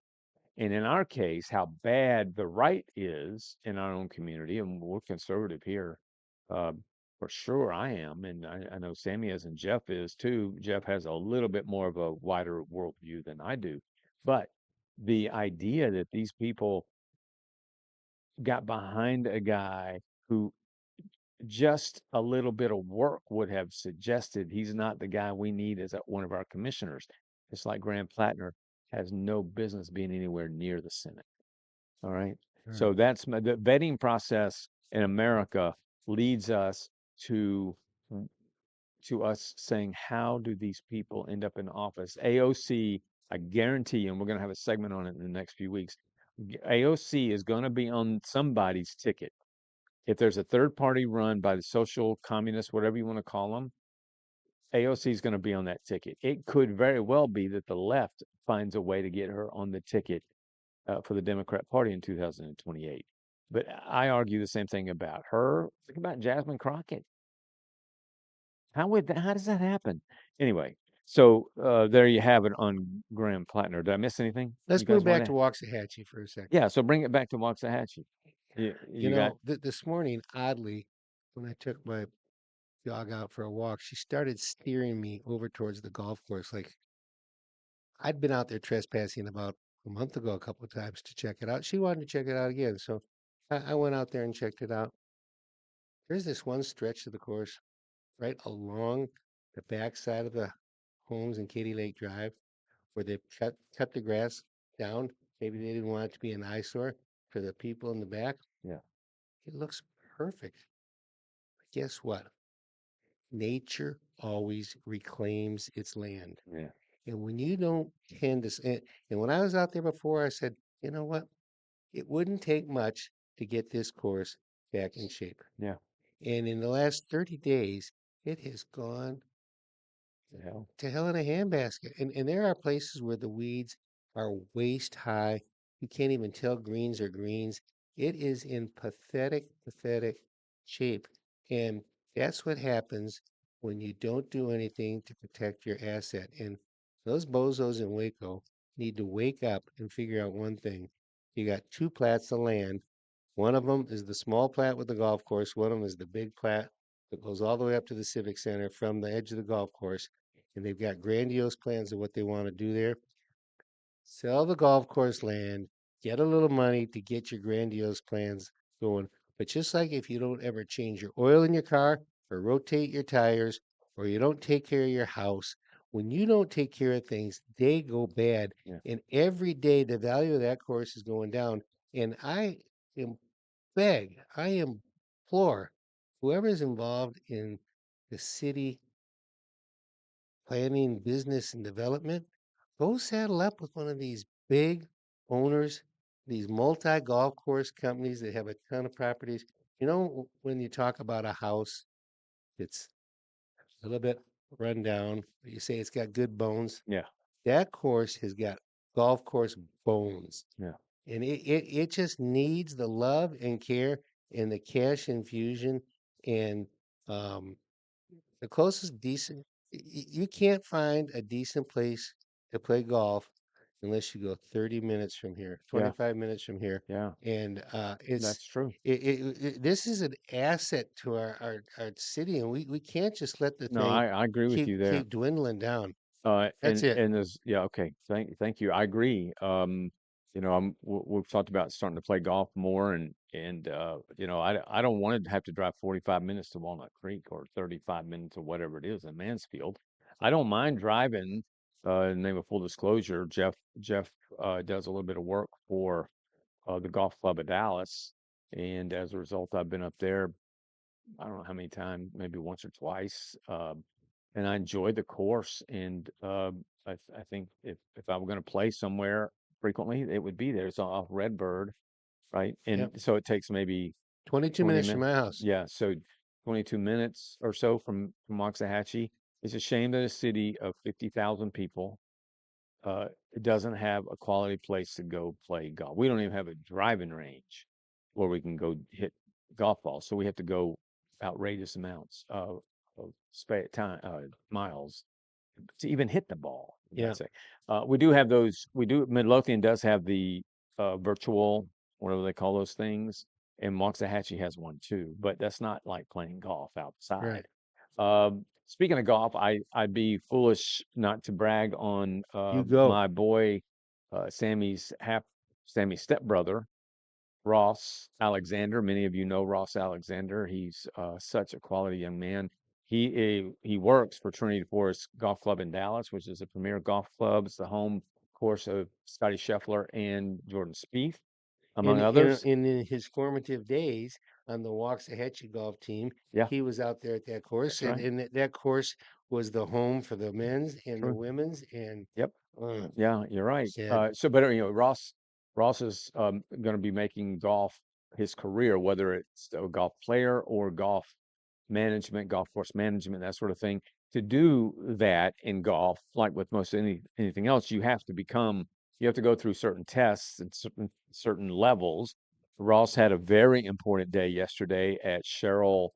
[SPEAKER 2] And in our case, how bad the right is in our own community. And we're conservative here. For sure I am. And I know Sammy is and Jeff is too. Jeff has a little bit more of a wider worldview than I do. But the idea that these people got behind a guy who just a little bit of work would have suggested he's not the guy we need as one of our commissioners. It's like Graham Platner has no business being anywhere near the Senate. All right. Sure. So that's the vetting process in America leads us to us saying, how do these people end up in office? AOC, I guarantee you, and we're going to have a segment on it in the next few weeks, AOC is going to be on somebody's ticket. If there's a third party run by the social communists, whatever you want to call them, AOC is going to be on that ticket. It could very well be that the left finds a way to get her on the ticket for the Democrat Party in 2028. But I argue the same thing about her. Think about Jasmine Crockett. How does that happen? Anyway, so there you have it on Graham Platner. Did I miss anything?
[SPEAKER 1] Let's move back to Waxahachie for a second.
[SPEAKER 2] Yeah, so bring it back to Waxahachie.
[SPEAKER 1] This morning, oddly, when I took my dog out for a walk, she started steering me over towards the golf course. Like I'd been out there trespassing about a month ago, a couple of times to check it out. She wanted to check it out again. So I went out there and checked it out. There's this one stretch of the course right along the backside of the homes in Katy Lake Drive where they cut the grass down. Maybe they didn't want it to be an eyesore for the people in the back.
[SPEAKER 2] Yeah.
[SPEAKER 1] It looks perfect. But guess what? Nature always reclaims its land.
[SPEAKER 2] Yeah.
[SPEAKER 1] And when you don't tend to, and when I was out there before, I said, you know what? It wouldn't take much to get this course back in shape.
[SPEAKER 2] Yeah.
[SPEAKER 1] And in the last 30 days, it has gone
[SPEAKER 2] The hell.
[SPEAKER 1] to hell in a handbasket. And there are places where the weeds are waist high. You can't even tell greens are greens. It is in pathetic shape. And that's what happens when you don't do anything to protect your asset. And those bozos in Waco need to wake up and figure out one thing. You got two plats of land. One of them is the small plat with the golf course. One of them is the big plat that goes all the way up to the Civic Center from the edge of the golf course. And they've got grandiose plans of what they want to do there. Sell the golf course land, get a little money to get your grandiose plans going. But just like if you don't ever change your oil in your car or rotate your tires or you don't take care of your house, when you don't take care of things, they go bad.
[SPEAKER 2] Yeah.
[SPEAKER 1] And every day the value of that course is going down. And I implore whoever's involved in the city planning, business, and development, go saddle up with one of these big owners, these multi golf course companies that have a ton of properties. You know, when you talk about a house that's a little bit run down, but you say it's got good bones,
[SPEAKER 2] Yeah.
[SPEAKER 1] that course has got golf course bones.
[SPEAKER 2] Yeah.
[SPEAKER 1] And it just needs the love and care and the cash infusion and the closest decent you can't find a decent place to play golf unless you go 30 minutes from here,
[SPEAKER 2] Yeah.
[SPEAKER 1] 25 minutes from here.
[SPEAKER 2] Yeah.
[SPEAKER 1] And
[SPEAKER 2] That's true.
[SPEAKER 1] this is an asset to our city, and we can't just let the
[SPEAKER 2] No,
[SPEAKER 1] thing
[SPEAKER 2] I agree with you there.
[SPEAKER 1] keep dwindling down. That's it.
[SPEAKER 2] And there's, yeah, okay. Thank you. I agree. You know, we've talked about starting to play golf more and you know, I don't want to have to drive 45 minutes to Walnut Creek or 35 minutes or whatever it is in Mansfield. I don't mind driving, in the name of full disclosure, Jeff does a little bit of work for the golf club at Dallas. And as a result, I've been up there, I don't know how many times, maybe once or twice. And I enjoyed the course. And I think if I were going to play somewhere frequently, it would be there. It's off Redbird, right? And
[SPEAKER 1] Yep.
[SPEAKER 2] so it takes maybe
[SPEAKER 1] 22
[SPEAKER 2] 20
[SPEAKER 1] minutes from
[SPEAKER 2] minutes.
[SPEAKER 1] my house.
[SPEAKER 2] Yeah, so 22 minutes or so from Waxahachie. It's a shame that a city of 50,000 people it doesn't have a quality place to go play golf. We don't even have a driving range where we can go hit golf balls. So we have to go outrageous amounts of miles to even hit the ball.
[SPEAKER 1] Yeah.
[SPEAKER 2] I'd say. We do have those. Midlothian does have the virtual, whatever they call those things, and Waxahachie has one too. But that's not like playing golf outside.
[SPEAKER 1] Right.
[SPEAKER 2] Speaking of golf, I'd be foolish not to brag on
[SPEAKER 1] You go.
[SPEAKER 2] my boy Sammy's stepbrother, Ross Alexander. Many of you know Ross Alexander. He's such a quality young man. He works for Trinity Forest Golf Club in Dallas, which is a premier golf club. It's the home course of Scotty Scheffler and Jordan Spieth, among others.
[SPEAKER 1] In his formative days on the Waxahachie golf team,
[SPEAKER 2] Yeah,
[SPEAKER 1] he was out there at that course,
[SPEAKER 2] that's right.
[SPEAKER 1] and that course was the home for the men's and the
[SPEAKER 2] True.
[SPEAKER 1] women's. And
[SPEAKER 2] Yep.
[SPEAKER 1] uh,
[SPEAKER 2] Yeah, you're right.
[SPEAKER 1] sad.
[SPEAKER 2] But you know, Ross is going to be making golf his career, whether it's a golf player or golf management, golf course management, that sort of thing. To do that in golf, like with most anything else, you have to go through certain tests and certain levels. Ross had a very important day yesterday at Sherrill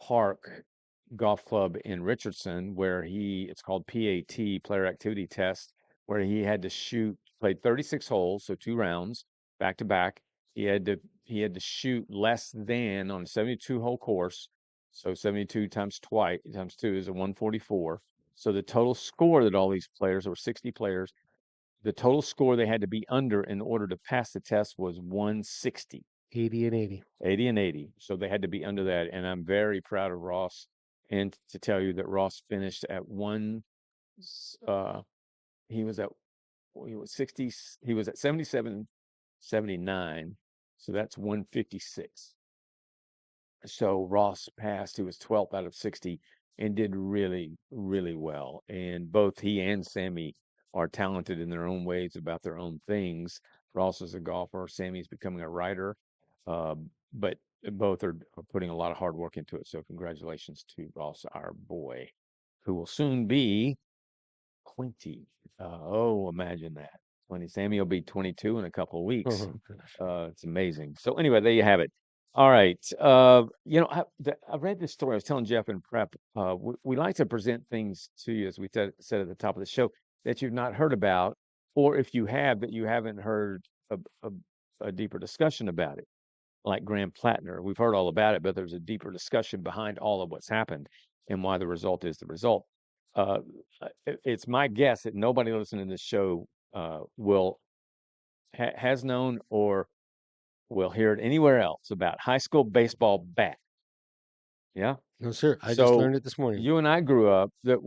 [SPEAKER 2] Park Golf Club in Richardson, where it's called PAT, Player Activity Test, where he had to played 36 holes, so 2 rounds back to back. He had to shoot less than on a 72 hole course, So 72 times 2 is a 144. So the total score that all these players, or 60 players, the total score they had to be under in order to pass the test was 160.
[SPEAKER 1] 80 and 80.
[SPEAKER 2] 80 and 80. So they had to be under that. And I'm very proud of Ross. And to tell you that Ross finished at he was at 60, he was at 77, 79. So that's 156. So Ross passed. He was 12th out of 60 and did really, really well. And both he and Sammy are talented in their own ways about their own things. Ross is a golfer. Sammy's becoming a writer. But both are putting a lot of hard work into it. So congratulations to Ross, our boy, who will soon be 20. Imagine that. 20. Sammy will be 22 in a couple of weeks. It's amazing. So anyway, there you have it. All right. I read this story. I was telling Jeff in prep. We like to present things to you, as we said at the top of the show, that you've not heard about, or if you have, that you haven't heard a deeper discussion about it. Like Graham Platner, we've heard all about it, but there's a deeper discussion behind all of what's happened and why the result is the result. It's my guess that nobody listening to this show has known or will hear it anywhere else about high school baseball bat. Yeah.
[SPEAKER 1] No, sir. I just
[SPEAKER 2] So
[SPEAKER 1] learned it this morning.
[SPEAKER 2] you and I grew up that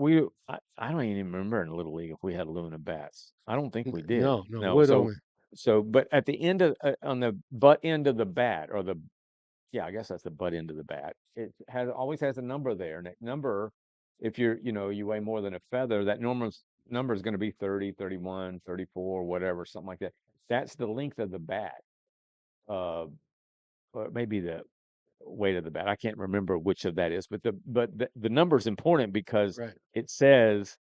[SPEAKER 2] I don't even remember in Little League if we had aluminum bats. I don't think we did.
[SPEAKER 1] No, wood only.
[SPEAKER 2] So, but at the end of on the butt end of the bat, or I guess that's the butt end of the bat. It always has a number there, and that number, if you weigh more than a feather, that number is going to be 30, 31, 34, whatever, something like that. That's the length of the bat. Or maybe the weight of the bat. I can't remember which of that is, but the number is important because it says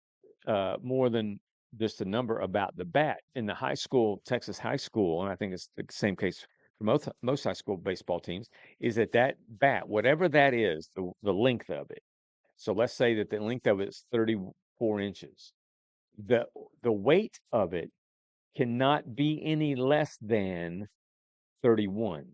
[SPEAKER 2] more than just a number about the bat. In the high school, Texas high school, and I think it's the same case for most high school baseball teams, is that bat, whatever that is, the length of it. So let's say that the length of it is 34 inches. The weight of it cannot be any less than 31.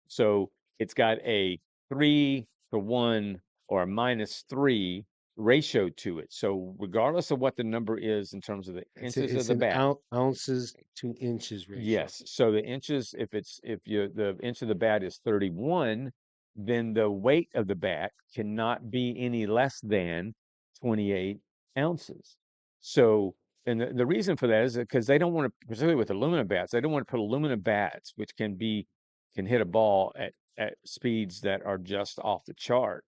[SPEAKER 2] So it's got a 3-to-1 or a -3 ratio to it. So regardless of what the number is in terms of the inches of the bat,
[SPEAKER 1] ounces to inches ratio.
[SPEAKER 2] yes. So the inches, if the inch of the bat is 31, then the weight of the bat cannot be any less than 28 ounces. So, and the reason for that is because they don't want to, particularly with aluminum bats, they don't want to put aluminum bats, which can hit a ball at speeds that are just off the chart,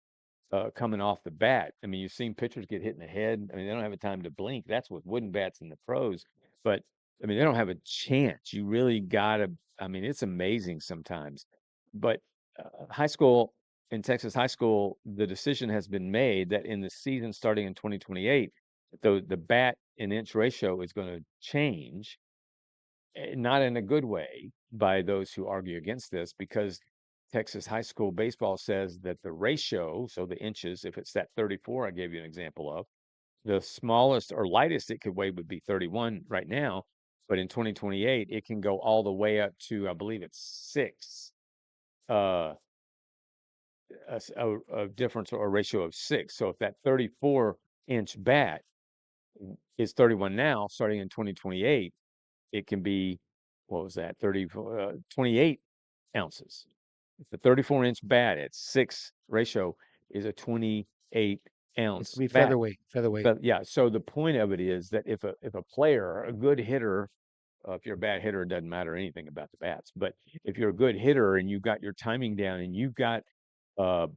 [SPEAKER 2] coming off the bat. I mean, you've seen pitchers get hit in the head. I mean, they don't have a time to blink. That's with wooden bats in the pros. But I mean, they don't have a chance. You really gotta. I mean, it's amazing sometimes. But in Texas high school, the decision has been made that in the season starting in 2028, the bat and inch ratio is going to change, not in a good way by those who argue against this, because Texas high school baseball says that the ratio, so the inches, if it's that 34 I gave you an example of, the smallest or lightest it could weigh would be 31 right now, but in 2028 it can go all the way up to, I believe it's 6, a difference or a ratio of 6. So if that 34-inch bat is 31 now, starting in 2028, it can be, what was that, 28 ounces. If the 34-inch bat at 6 ratio is a 28 ounce.
[SPEAKER 1] It's to be
[SPEAKER 2] bat.
[SPEAKER 1] featherweight.
[SPEAKER 2] But yeah, so the point of it is that if a player, a good hitter, if you're a bad hitter, it doesn't matter anything about the bats. But if you're a good hitter and you've got your timing down and you've got a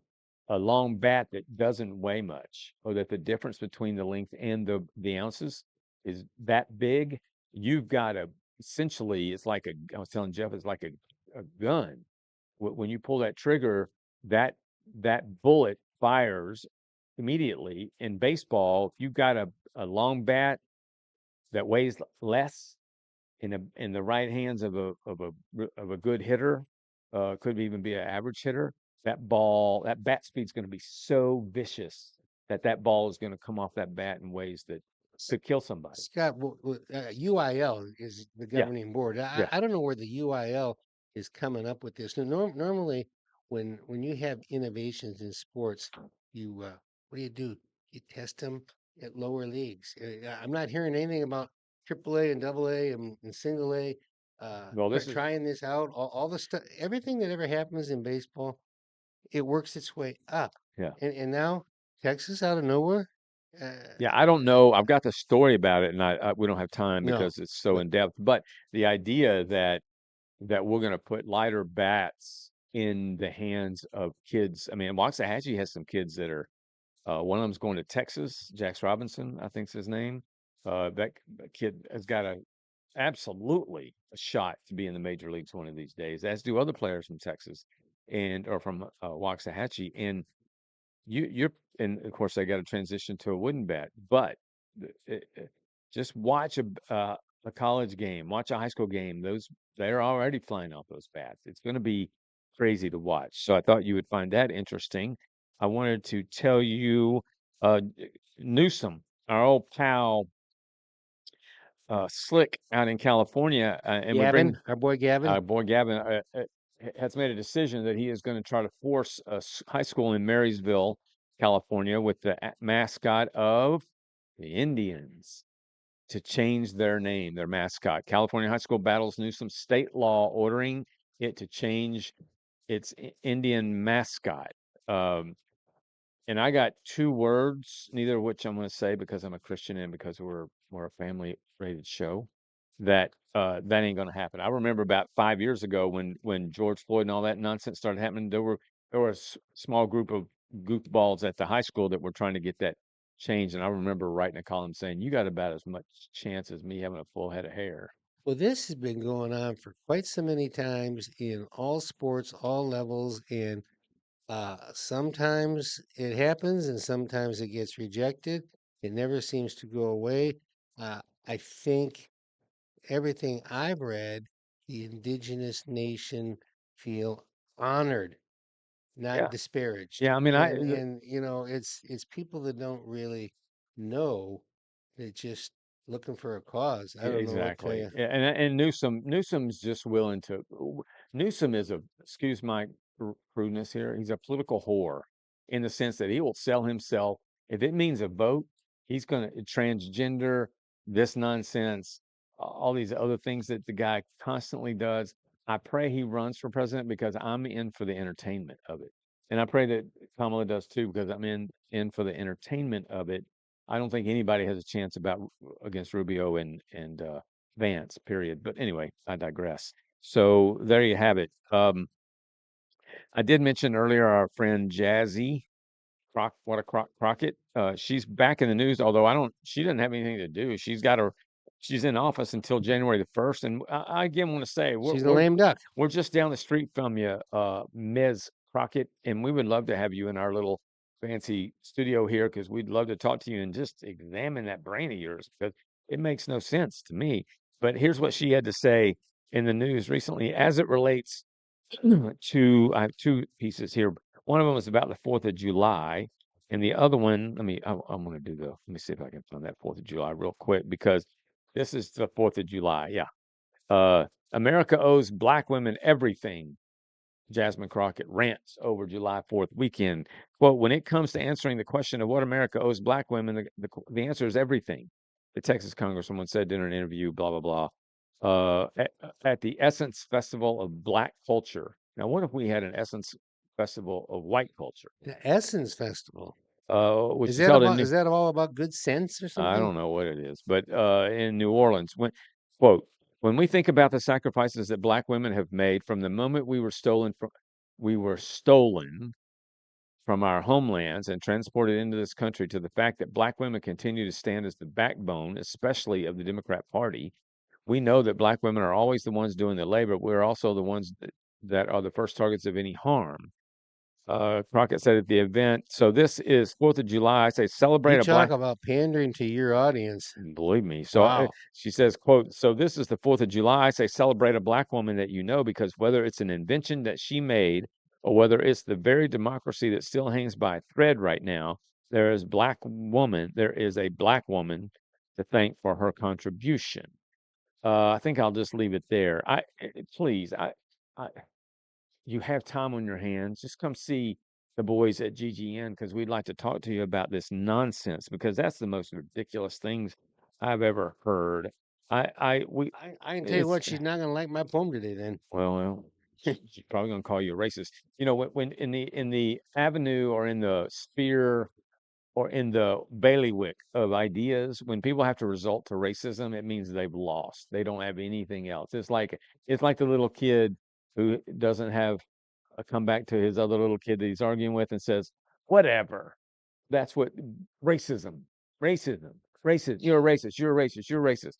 [SPEAKER 2] long bat that doesn't weigh much, or that the difference between the length and the ounces is that big, you've got essentially, it's like I was telling Jeff, it's like a gun. When you pull that trigger, that bullet fires immediately. In baseball, if you've got a long bat that weighs less in the right hands of a good hitter, could even be an average hitter, that bat speed's going to be so vicious that ball is going to come off that bat in ways that could kill somebody.
[SPEAKER 1] Scott, UIL is the governing board. I don't know where the UIL is coming up with this. Normally, when you have innovations in sports, you what do? You test them at lower leagues. I'm not hearing anything about AAA and AA and single A.
[SPEAKER 2] Well, this is
[SPEAKER 1] Trying this out, all the stuff, everything that ever happens in baseball, it works its way up.
[SPEAKER 2] yeah.
[SPEAKER 1] And now Texas out of nowhere. Uh,
[SPEAKER 2] Yeah, I don't know. I've got the story about it, and we don't have time
[SPEAKER 1] no,
[SPEAKER 2] because it's so
[SPEAKER 1] but
[SPEAKER 2] in depth. But the idea that we're going to put lighter bats in the hands of kids. I mean, Waxahachie has some kids that are. One of them's going to Texas. Jax Robinson, I think's his name. That kid has got absolutely a shot to be in the major leagues one of these days, as do other players from Texas and or from Waxahachie. And you're and of course they got to transition to a wooden bat, but just watch a college game, watch a high school game. Those they're already flying off those bats. It's going to be crazy to watch. So I thought you would find that interesting. I wanted to tell you, uh, Newsom, our old pal, Slick out in California, and we bring
[SPEAKER 1] Gavin, our boy Gavin.
[SPEAKER 2] our boy Gavin has made a decision that he is going to try to force a high school in Marysville, California, with the mascot of the Indians to change their name, their mascot. California high school battles Newsom state law ordering it to change its Indian mascot. Um, and I got two words, neither of which I'm going to say because I'm a Christian and because we're a family rated show. That ain't going to happen. I remember about 5 years ago when George Floyd and all that nonsense started happening. There were a small group of goofballs at the high school that were trying to get that changed. And I remember writing a column saying, "You got about as much chance as me having a full head of hair."
[SPEAKER 1] Well, this has been going on for quite so many times in all sports, all levels, and sometimes it happens and sometimes it gets rejected. It never seems to go away. I think everything I've read, the indigenous nation feel honored, not
[SPEAKER 2] Yeah,
[SPEAKER 1] disparaged.
[SPEAKER 2] yeah. I mean,
[SPEAKER 1] And you know, it's people that don't really know. They're just looking for a cause. I
[SPEAKER 2] Yeah,
[SPEAKER 1] don't know what to tell
[SPEAKER 2] exactly.
[SPEAKER 1] you.
[SPEAKER 2] And Newsom's just willing to. Newsom is excuse my crudeness here. He's a political whore in the sense that he will sell himself if it means a vote. He's going to transgender this nonsense, all these other things that the guy constantly does. I pray he runs for president because I'm in for the entertainment of it, and I pray that Kamala does too because I'm in for the entertainment of it. I don't think anybody has a chance against Rubio and Vance. Period. But anyway, I digress. So there you have it. I did mention earlier our friend Jazzy Crockett. She's back in the news, although she doesn't have anything to do. She's in office until January the 1st. And I again want to say
[SPEAKER 1] She's a lame duck.
[SPEAKER 2] we're just down the street from you, Ms. Crockett, and we would love to have you in our little fancy studio here because we'd love to talk to you and just examine that brain of yours because it makes no sense to me. But here's what she had to say in the news recently as it relates to, I have two pieces here. One of them was about the 4th of July, and the other one, I'm going to let me see if I can find that 4th of July real quick because this is the 4th of July. Yeah. America owes black women everything. Jasmine Crockett rants over July 4th weekend. Quote, when it comes to answering the question of what America owes black women, the answer is everything. The Texas Congresswoman said in an interview, blah, blah, blah, at the Essence Festival of Black Culture. Now, what if we had an Essence Festival of White Culture?
[SPEAKER 1] The Essence Festival.
[SPEAKER 2] Which is held in
[SPEAKER 1] Is that all about good sense or
[SPEAKER 2] I
[SPEAKER 1] something?
[SPEAKER 2] don't know what it is, but in New Orleans, quote, when we think about the sacrifices that black women have made from the moment we were stolen from our homelands and transported into this country to the fact that black women continue to stand as the backbone, especially of the Democrat Party, we know that black women are always the ones doing the labor. We're also the ones that are the first targets of any harm. Crockett said at the event, so this is 4th of July. I say celebrate
[SPEAKER 1] You
[SPEAKER 2] a black.
[SPEAKER 1] talk about pandering to your audience.
[SPEAKER 2] Believe me. So
[SPEAKER 1] Wow.
[SPEAKER 2] she says, quote, so this is the 4th of July. I say celebrate a black woman that you know, because whether it's an invention that she made or whether it's the very democracy that still hangs by a thread right now, there is a black woman to thank for her contribution. I think I'll just leave it there. Please, I you have time on your hands, just come see the boys at GGN because we'd like to talk to you about this nonsense because that's the most ridiculous things I've ever heard.
[SPEAKER 1] I can tell you
[SPEAKER 2] It's
[SPEAKER 1] what, she's not gonna like my poem today. Then
[SPEAKER 2] well, she's probably gonna call you a racist. You know, when in the avenue or in the sphere or in the bailiwick of ideas, when people have to resort to racism, it means they've lost. They don't have anything else. It's like the little kid who doesn't have a comeback to his other little kid that he's arguing with and says, "Whatever." That's what racism, racism, racism. You're a racist. You're a racist. You're a racist.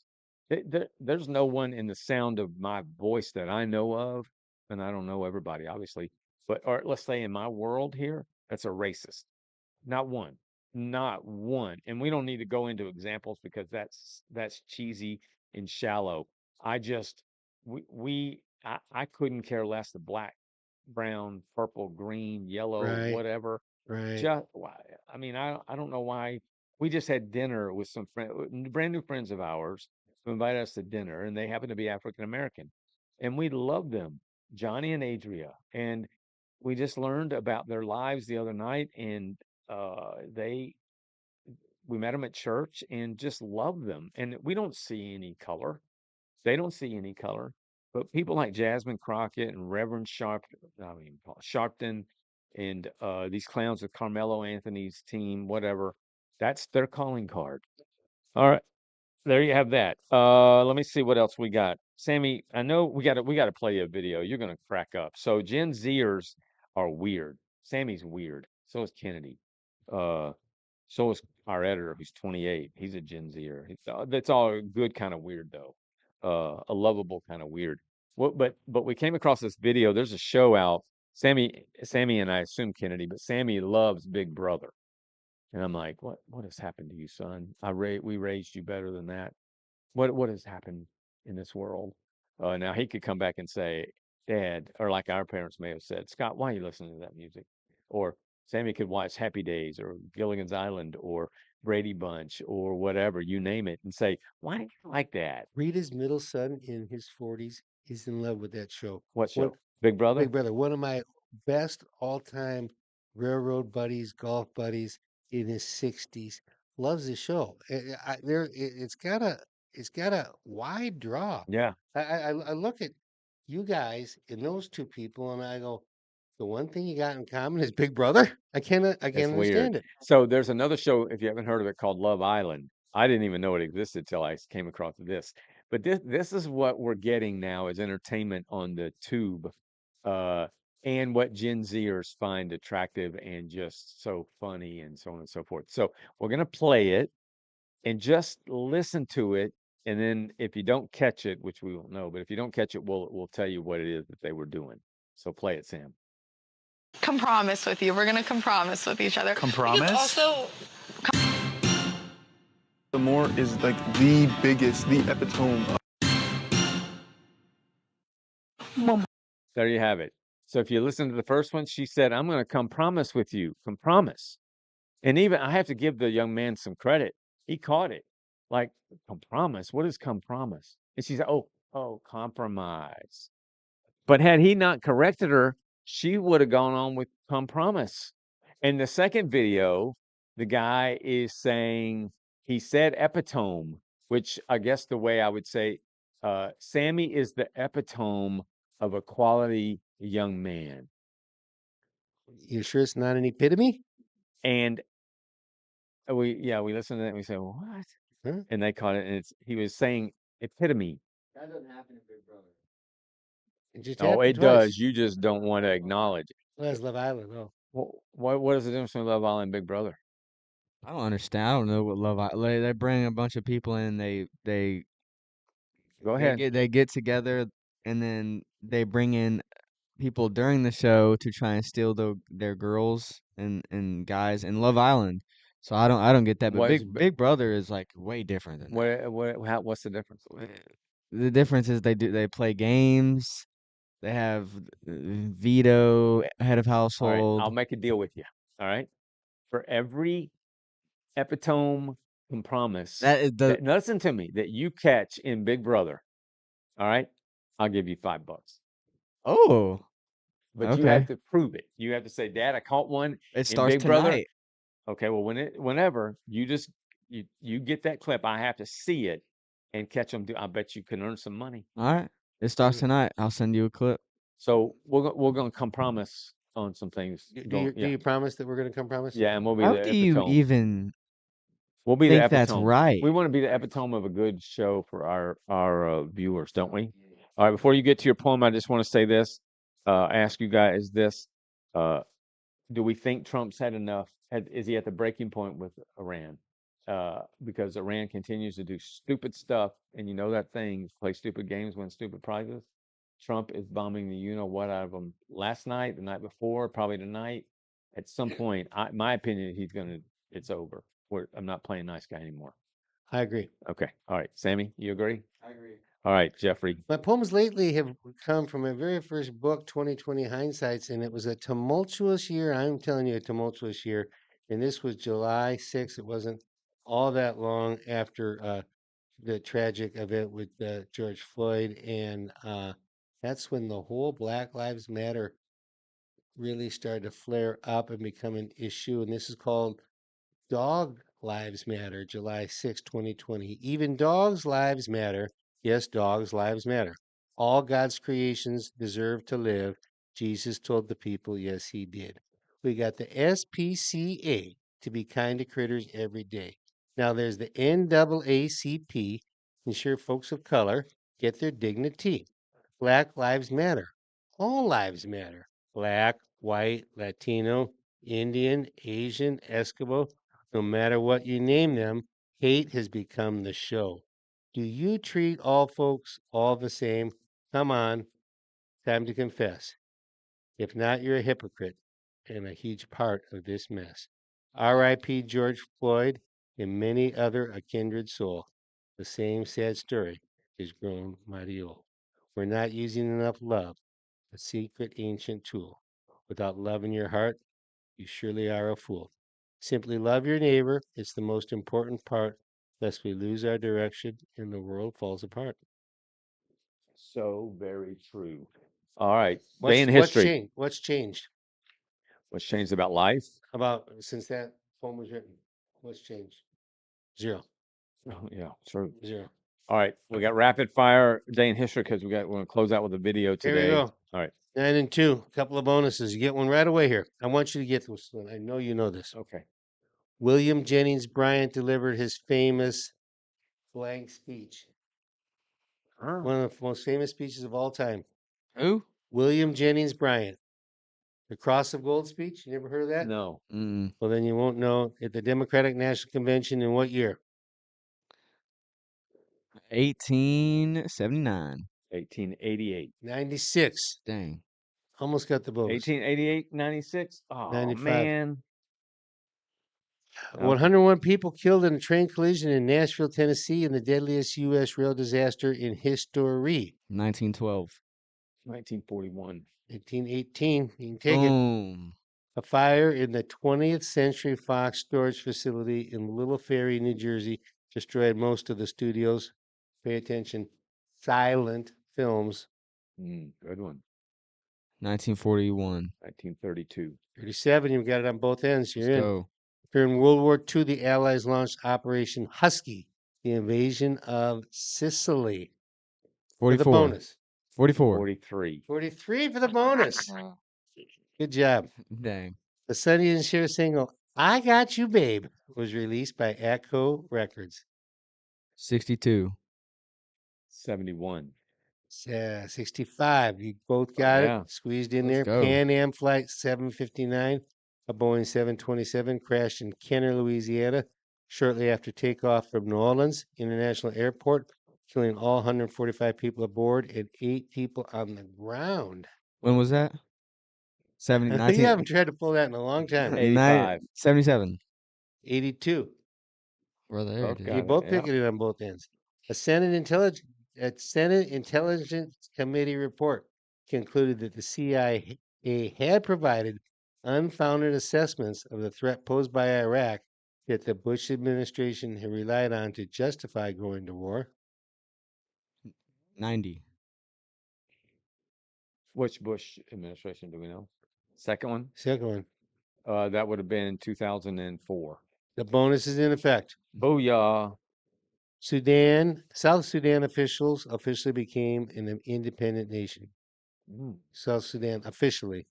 [SPEAKER 2] There's no one in the sound of my voice that I know of, and I don't know everybody, obviously, but or let's say in my world here, that's a racist. Not one. Not one. And we don't need to go into examples because that's cheesy and shallow. I just I couldn't care less the black, brown, purple, green, yellow,
[SPEAKER 1] right,
[SPEAKER 2] whatever.
[SPEAKER 1] right.
[SPEAKER 2] Just why I mean, I don't know why we just had dinner with some brand new friends of ours who invited us to dinner and they happen to be African American. And we love them, Johnny and Adria. And we just learned about their lives the other night and they we met them at church and just love them. And we don't see any color. They don't see any color. But people like Jasmine Crockett and Reverend Sharpton and these clowns with Carmelo Anthony's team, whatever, that's their calling card. All right. There you have that. Let me see what else we got. Sammy, I know we gotta play a video. You're gonna crack up. So Gen Zers are weird. Sammy's weird. So is Kennedy. Uh, so is our editor, who's 28. He's a Gen Zer. That's all a good kind of weird though. A lovable kind of weird. Well, but we came across this video. There's a show out. Sammy and I assume Kennedy, but Sammy loves Big Brother. And I'm like, what has happened to you, son? We raised you better than that. What has happened in this world? Now he could come back and say, Dad, or like our parents may have said, Scott, why are you listening to that music? Or Sammy could watch Happy Days or Gilligan's Island or Brady Bunch or whatever, you name it, and say, why do you like that?
[SPEAKER 1] Rita's middle son in his 40s is in love with that show.
[SPEAKER 2] What
[SPEAKER 1] One
[SPEAKER 2] show? Big Brother?
[SPEAKER 1] Big Brother, one of my best all-time railroad buddies, golf buddies in his 60s, loves the show. It's got a wide draw.
[SPEAKER 2] Yeah,
[SPEAKER 1] I look at you guys and those two people, and I go, the one thing you got in common is Big Brother. I can't
[SPEAKER 2] it's weird.
[SPEAKER 1] understand it.
[SPEAKER 2] So there's another show, if you haven't heard of it, called Love Island. I didn't even know it existed till I came across this. But this is what we're getting now as entertainment on the tube, uh, and what Gen Zers find attractive and just so funny and so on and so forth. So we're gonna play it and just listen to it. And then if you don't catch it, which we won't know, but if you don't catch it, we'll tell you what it is that they were doing. So play it, Sam.
[SPEAKER 9] Compromise with you. We're gonna compromise with each other.
[SPEAKER 7] Compromise?
[SPEAKER 9] Also,
[SPEAKER 10] The more is like the biggest, the epitome of
[SPEAKER 2] There you have it. So if you listen to the first one, she said, I'm going to come promise with you. Come promise. And even I have to give the young man some credit. He caught it. Like, come promise. What is come promise? And she said, oh, compromise. But had he not corrected her, she would have gone on with come promise. And the second video, the guy is saying, he said epitome, which I guess the way I would say, Sammy is the epitome of a quality young man.
[SPEAKER 1] You sure it's not an epitome?
[SPEAKER 2] And we listened to that and we said, what?
[SPEAKER 1] Huh?
[SPEAKER 2] And they caught it, and he was saying epitome.
[SPEAKER 3] That doesn't happen in Big Brother.
[SPEAKER 1] It just
[SPEAKER 2] Oh,
[SPEAKER 1] happened
[SPEAKER 2] it
[SPEAKER 1] twice.
[SPEAKER 2] does. You just don't want to acknowledge it.
[SPEAKER 1] Well, that's Love Island. Oh,
[SPEAKER 2] What is the difference between Love Island and Big Brother?
[SPEAKER 3] I don't understand. I don't know what Love Island. They bring a bunch of people in. They
[SPEAKER 2] Go ahead.
[SPEAKER 3] they get together, and then they bring in people during the show to try and steal their girls and guys in Love Island. So I don't get that. But
[SPEAKER 2] What is
[SPEAKER 3] Big Brother is like way different than that.
[SPEAKER 2] what's the difference?
[SPEAKER 3] The difference is they play games. They have veto, head of
[SPEAKER 2] All right,
[SPEAKER 3] household.
[SPEAKER 2] I'll make a deal with you. All right, for every epitome and promise
[SPEAKER 3] That is the
[SPEAKER 2] listen to me, that you catch in Big Brother, all right, I'll give you $5.
[SPEAKER 3] oh
[SPEAKER 2] but you have
[SPEAKER 3] Okay.
[SPEAKER 2] to prove it. You have to say, Dad, I caught one
[SPEAKER 3] It
[SPEAKER 2] in
[SPEAKER 3] starts
[SPEAKER 2] Big Brother.
[SPEAKER 3] tonight.
[SPEAKER 2] Okay, well, whenever you just you get that clip, I have to see it and catch them. I bet you can earn some money.
[SPEAKER 3] All right. It starts tonight. I'll send you a clip.
[SPEAKER 2] So we're gonna compromise on some things.
[SPEAKER 1] Do you promise that we're going to compromise?
[SPEAKER 2] Yeah, and we'll be
[SPEAKER 3] How
[SPEAKER 2] the
[SPEAKER 3] do you
[SPEAKER 2] epitome.
[SPEAKER 3] even
[SPEAKER 2] We'll be the
[SPEAKER 3] think that's
[SPEAKER 2] epitome.
[SPEAKER 3] right?
[SPEAKER 2] We want to be the epitome of a good show for our viewers, don't we? All right. Before you get to your poem, I just want to say this. Ask you guys this. Do we think Trump's had enough? Is he at the breaking point with Iran? Because Iran continues to do stupid stuff, and you know that thing, play stupid games, win stupid prizes. Trump is bombing the you-know-what out of them last night, the night before, probably tonight. At some point, my opinion, it's over. I'm not playing nice guy anymore.
[SPEAKER 1] I agree.
[SPEAKER 2] Okay. All right. Sammy, you agree?
[SPEAKER 3] I agree.
[SPEAKER 2] All right, Jeffrey.
[SPEAKER 1] My poems lately have come from my very first book, 2020 Hindsights, and it was a tumultuous year. I'm telling you, a tumultuous year. And this was July 6th. It wasn't all that long after the tragic event with George Floyd. And that's when the whole Black Lives Matter really started to flare up and become an issue. And this is called Dog Lives Matter, July 6, 2020. Even dogs' lives matter. Yes, dogs' lives matter. All God's creations deserve to live. Jesus told the people, yes, he did. We got the SPCA, to be kind to critters every day. Now there's the NAACP, ensure folks of color get their dignity. Black Lives Matter. All lives matter. Black, white, Latino, Indian, Asian, Eskimo, no matter what you name them, hate has become the show. Do you treat all folks all the same? Come on, time to confess. If not, you're a hypocrite and a huge part of this mess. R.I.P. George Floyd and many other a kindred soul. The same sad story is grown mighty old. We're not using enough love, a secret ancient tool. Without love in your heart, you surely are a fool. Simply love your neighbor. It's the most important part, lest we lose our direction and the world falls apart.
[SPEAKER 2] So very true. All right. Day
[SPEAKER 1] What's
[SPEAKER 2] in
[SPEAKER 1] what's
[SPEAKER 2] history.
[SPEAKER 1] changed? What's changed
[SPEAKER 2] What's changed about life?
[SPEAKER 1] about since that poem was written? What's changed? Zero.
[SPEAKER 2] Oh, yeah, true.
[SPEAKER 1] Zero.
[SPEAKER 2] All right. We got rapid fire day in history because we're going to close out with a video
[SPEAKER 1] Here we
[SPEAKER 2] today.
[SPEAKER 1] go.
[SPEAKER 2] All right.
[SPEAKER 1] 9 and 2. A couple of bonuses. You get one right away here. I want you to get this one. I know you know this.
[SPEAKER 2] Okay.
[SPEAKER 1] William Jennings Bryan delivered his famous blank speech. One of the most famous speeches of all time.
[SPEAKER 3] Who?
[SPEAKER 1] William Jennings Bryan. The Cross of Gold speech. You never heard of that?
[SPEAKER 2] No.
[SPEAKER 3] Mm.
[SPEAKER 1] Well, then you won't know. At the Democratic National Convention in what year?
[SPEAKER 3] 1879.
[SPEAKER 2] 1888.
[SPEAKER 1] 96.
[SPEAKER 3] Dang.
[SPEAKER 1] Almost got the bonus.
[SPEAKER 2] 1888, 96. Oh,
[SPEAKER 1] 95.
[SPEAKER 2] man. Okay.
[SPEAKER 1] 101 people killed in a train collision in Nashville, Tennessee, in the deadliest U.S. rail disaster in history.
[SPEAKER 3] 1912.
[SPEAKER 2] 1941.
[SPEAKER 1] 1818. You can take it.
[SPEAKER 3] Boom.
[SPEAKER 1] A fire in the 20th Century Fox storage facility in Little Ferry, New Jersey, destroyed most of the studio's, pay attention, silent films.
[SPEAKER 2] Good one.
[SPEAKER 3] 1941.
[SPEAKER 2] 1932.
[SPEAKER 1] 37, you've got it on both ends. You're
[SPEAKER 3] Let's
[SPEAKER 1] in.
[SPEAKER 3] go.
[SPEAKER 1] During World War II, the Allies launched Operation Husky, the invasion of Sicily. For the
[SPEAKER 3] 44.
[SPEAKER 1] bonus.
[SPEAKER 3] 44.
[SPEAKER 2] 43.
[SPEAKER 1] 43 for the bonus. Good job.
[SPEAKER 3] Dang.
[SPEAKER 1] The Sonny and Cher single, I Got You Babe, was released by Atco Records.
[SPEAKER 3] 62.
[SPEAKER 2] 71.
[SPEAKER 1] 65. You both got
[SPEAKER 2] yeah.
[SPEAKER 1] it. Squeezed in
[SPEAKER 3] Let's
[SPEAKER 1] there.
[SPEAKER 3] go.
[SPEAKER 1] Pan Am Flight 759, a Boeing 727, crashed in Kenner, Louisiana, shortly after takeoff from New Orleans International Airport, killing all 145 people aboard and 8 people on the ground.
[SPEAKER 3] When was that? 70,
[SPEAKER 1] You
[SPEAKER 3] 19,
[SPEAKER 1] haven't tried to pull that in a long time.
[SPEAKER 2] 85.
[SPEAKER 3] 77.
[SPEAKER 1] 82.
[SPEAKER 3] We're there,
[SPEAKER 2] Both
[SPEAKER 3] dude.
[SPEAKER 2] got
[SPEAKER 1] You
[SPEAKER 2] it,
[SPEAKER 1] both
[SPEAKER 2] yeah.
[SPEAKER 1] picking it on both ends. A Senate Intelligence Committee report concluded that the CIA had provided unfounded assessments of the threat posed by Iraq that the Bush administration had relied on to justify going to war.
[SPEAKER 3] 90.
[SPEAKER 2] Which Bush administration do we know? Second one?
[SPEAKER 1] Second one.
[SPEAKER 2] That would have been 2004.
[SPEAKER 1] The bonus is in effect.
[SPEAKER 2] Booyah.
[SPEAKER 1] South Sudan officials officially became an independent nation. South Sudan officially.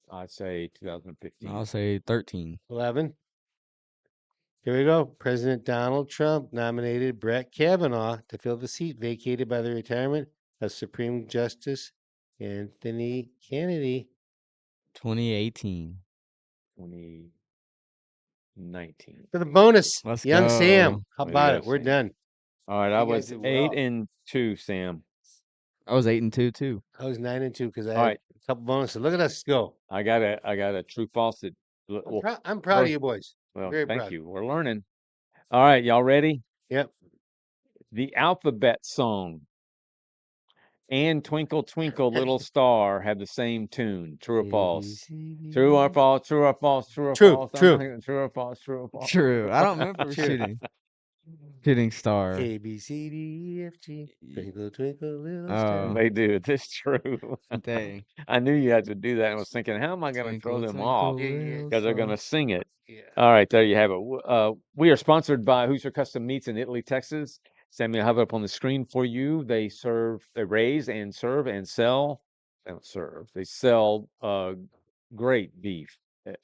[SPEAKER 2] I'd say 2015.
[SPEAKER 3] I'll say 13.
[SPEAKER 1] 11. Here we go. President Donald Trump nominated Brett Kavanaugh to fill the seat vacated by the retirement of Supreme Justice Anthony Kennedy.
[SPEAKER 3] 2018.
[SPEAKER 2] 2019.
[SPEAKER 1] For the bonus,
[SPEAKER 3] Let's
[SPEAKER 1] young
[SPEAKER 3] go.
[SPEAKER 1] Sam. How
[SPEAKER 2] Way to
[SPEAKER 1] about
[SPEAKER 2] go,
[SPEAKER 1] it? We're
[SPEAKER 2] Sam.
[SPEAKER 1] done.
[SPEAKER 2] All right,
[SPEAKER 1] You
[SPEAKER 2] I
[SPEAKER 1] guys
[SPEAKER 2] was
[SPEAKER 1] did
[SPEAKER 2] 8
[SPEAKER 1] well.
[SPEAKER 2] and 2, Sam.
[SPEAKER 3] I was 8 and 2 too.
[SPEAKER 1] I was 9 and 2 because I
[SPEAKER 2] All
[SPEAKER 1] had
[SPEAKER 2] right.
[SPEAKER 1] a couple bonuses. Look at us go.
[SPEAKER 2] I got a true false.
[SPEAKER 1] I'm proud of you boys.
[SPEAKER 2] Well,
[SPEAKER 1] Very
[SPEAKER 2] thank
[SPEAKER 1] proud.
[SPEAKER 2] you. We're learning. All right, y'all ready?
[SPEAKER 1] Yep.
[SPEAKER 2] The alphabet song and Twinkle Twinkle Little Star have the same tune. True or false? True or false? True or false? True or
[SPEAKER 1] True,
[SPEAKER 2] false?
[SPEAKER 1] true.
[SPEAKER 2] True or false? True or false?
[SPEAKER 3] True. I don't remember
[SPEAKER 1] True.
[SPEAKER 3] shooting star.
[SPEAKER 1] A, B, C, D, E, F, G. Twinkle, twinkle, little
[SPEAKER 3] Oh.
[SPEAKER 1] star.
[SPEAKER 2] They do. It's true.
[SPEAKER 3] Dang.
[SPEAKER 2] I knew you had to do that. I was thinking, how am I going to throw
[SPEAKER 3] Twinkle,
[SPEAKER 2] them
[SPEAKER 3] twinkle,
[SPEAKER 2] off?
[SPEAKER 3] little
[SPEAKER 2] Because they're going to
[SPEAKER 3] star.
[SPEAKER 2] sing it.
[SPEAKER 1] Yeah.
[SPEAKER 2] All right, there you have it. We are sponsored by Hoosier Custom Meats in Italy, Texas. Sammy, I have it up on the screen for you. They raise and serve and sell. They don't serve. They sell great beef,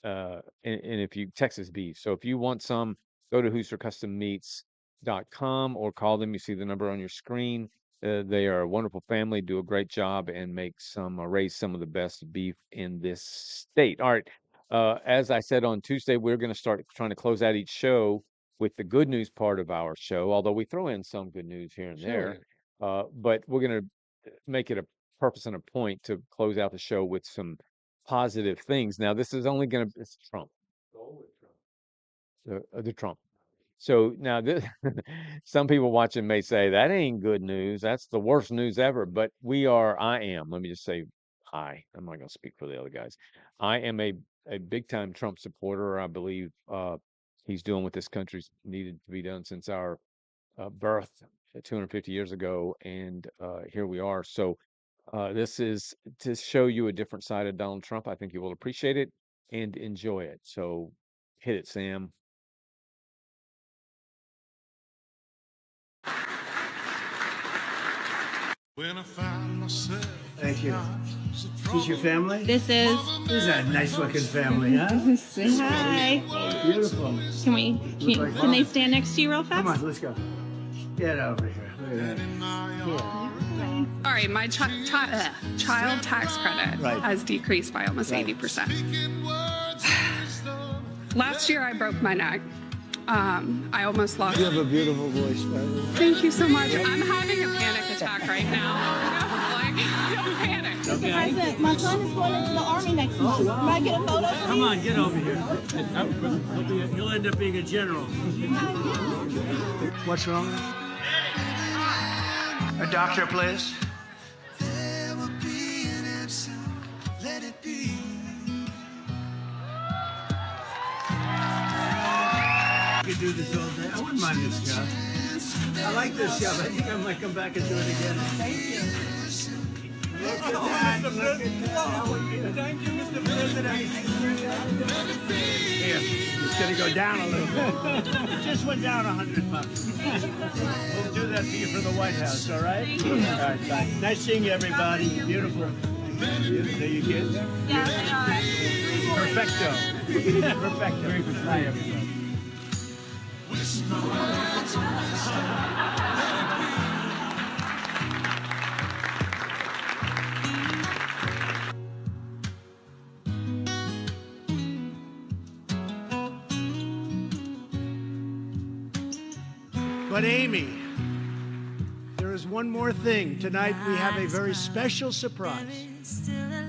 [SPEAKER 2] and if you Texas beef. So if you want some, go to HoosierCustomMeats.com or call them. You see the number on your screen. They are a wonderful family, do a great job, and raise some of the best beef in this state. All right. As I said on Tuesday, we're going to start trying to close out each show with the good news part of our show, although we throw in some good news here and there. But we're going to make it a purpose and a point to close out the show with some positive things. Now, this is only going to, it's Trump. The Trump. So now some people watching may say that ain't good news. That's the worst news ever. But let me just say, I'm not going to speak for the other guys. I am a big time Trump supporter. I believe he's doing what this country's needed to be done since our birth 250 years ago. And here we are. So this is to show you a different side of Donald Trump. I think you will appreciate it and enjoy it. So hit it, Sam.
[SPEAKER 11] Thank you. Is this your family?
[SPEAKER 12] This is.
[SPEAKER 11] This is a nice looking family, huh?
[SPEAKER 12] Say hi.
[SPEAKER 11] Beautiful.
[SPEAKER 12] Can they stand next to you real fast?
[SPEAKER 11] Come on, let's go. Get over here. Look at that.
[SPEAKER 12] All right, my child tax credit has decreased by almost 80%. Last year I broke my neck. I almost lost.
[SPEAKER 11] You have a beautiful voice, by the way.
[SPEAKER 12] Thank you so much. I'm having a panic attack right now. Like, don't panic.
[SPEAKER 11] Okay.
[SPEAKER 13] President, my son is going into the Army next month. Can I get a photo?
[SPEAKER 11] Come on, get over here. You'll end up being a general. What's wrong? A doctor, please. I could do this all day. I wouldn't mind this job. I like this job. I think I might come back and do it again. Thank you. Look at that. Look at that. Thank you, Mr. President. Here, it's going to go down a little bit. It just went down $100. We'll do that for you for the White House, all right? All right, bye. Nice seeing you, everybody. Beautiful. There you get.
[SPEAKER 12] Yeah, they are.
[SPEAKER 11] Perfecto. Perfecto. Bye, everybody. But Amy, there is one more thing. Tonight we have a very special surprise.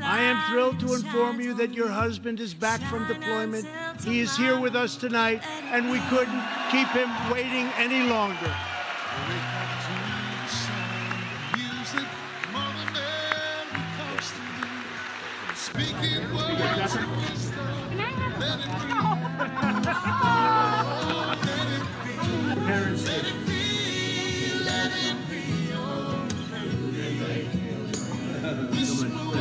[SPEAKER 11] I am thrilled to inform you that your husband is back from deployment. He is here with us tonight, and we couldn't keep him waiting any longer. Parents did. Come on.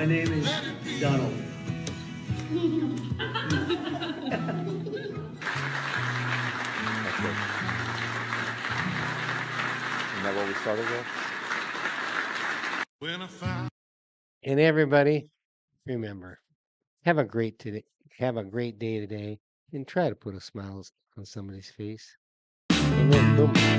[SPEAKER 11] My name is Donald.
[SPEAKER 2] Isn't that what we started with?
[SPEAKER 1] And everybody, remember, have a great day today, and try to put a smile on somebody's face. And then boom.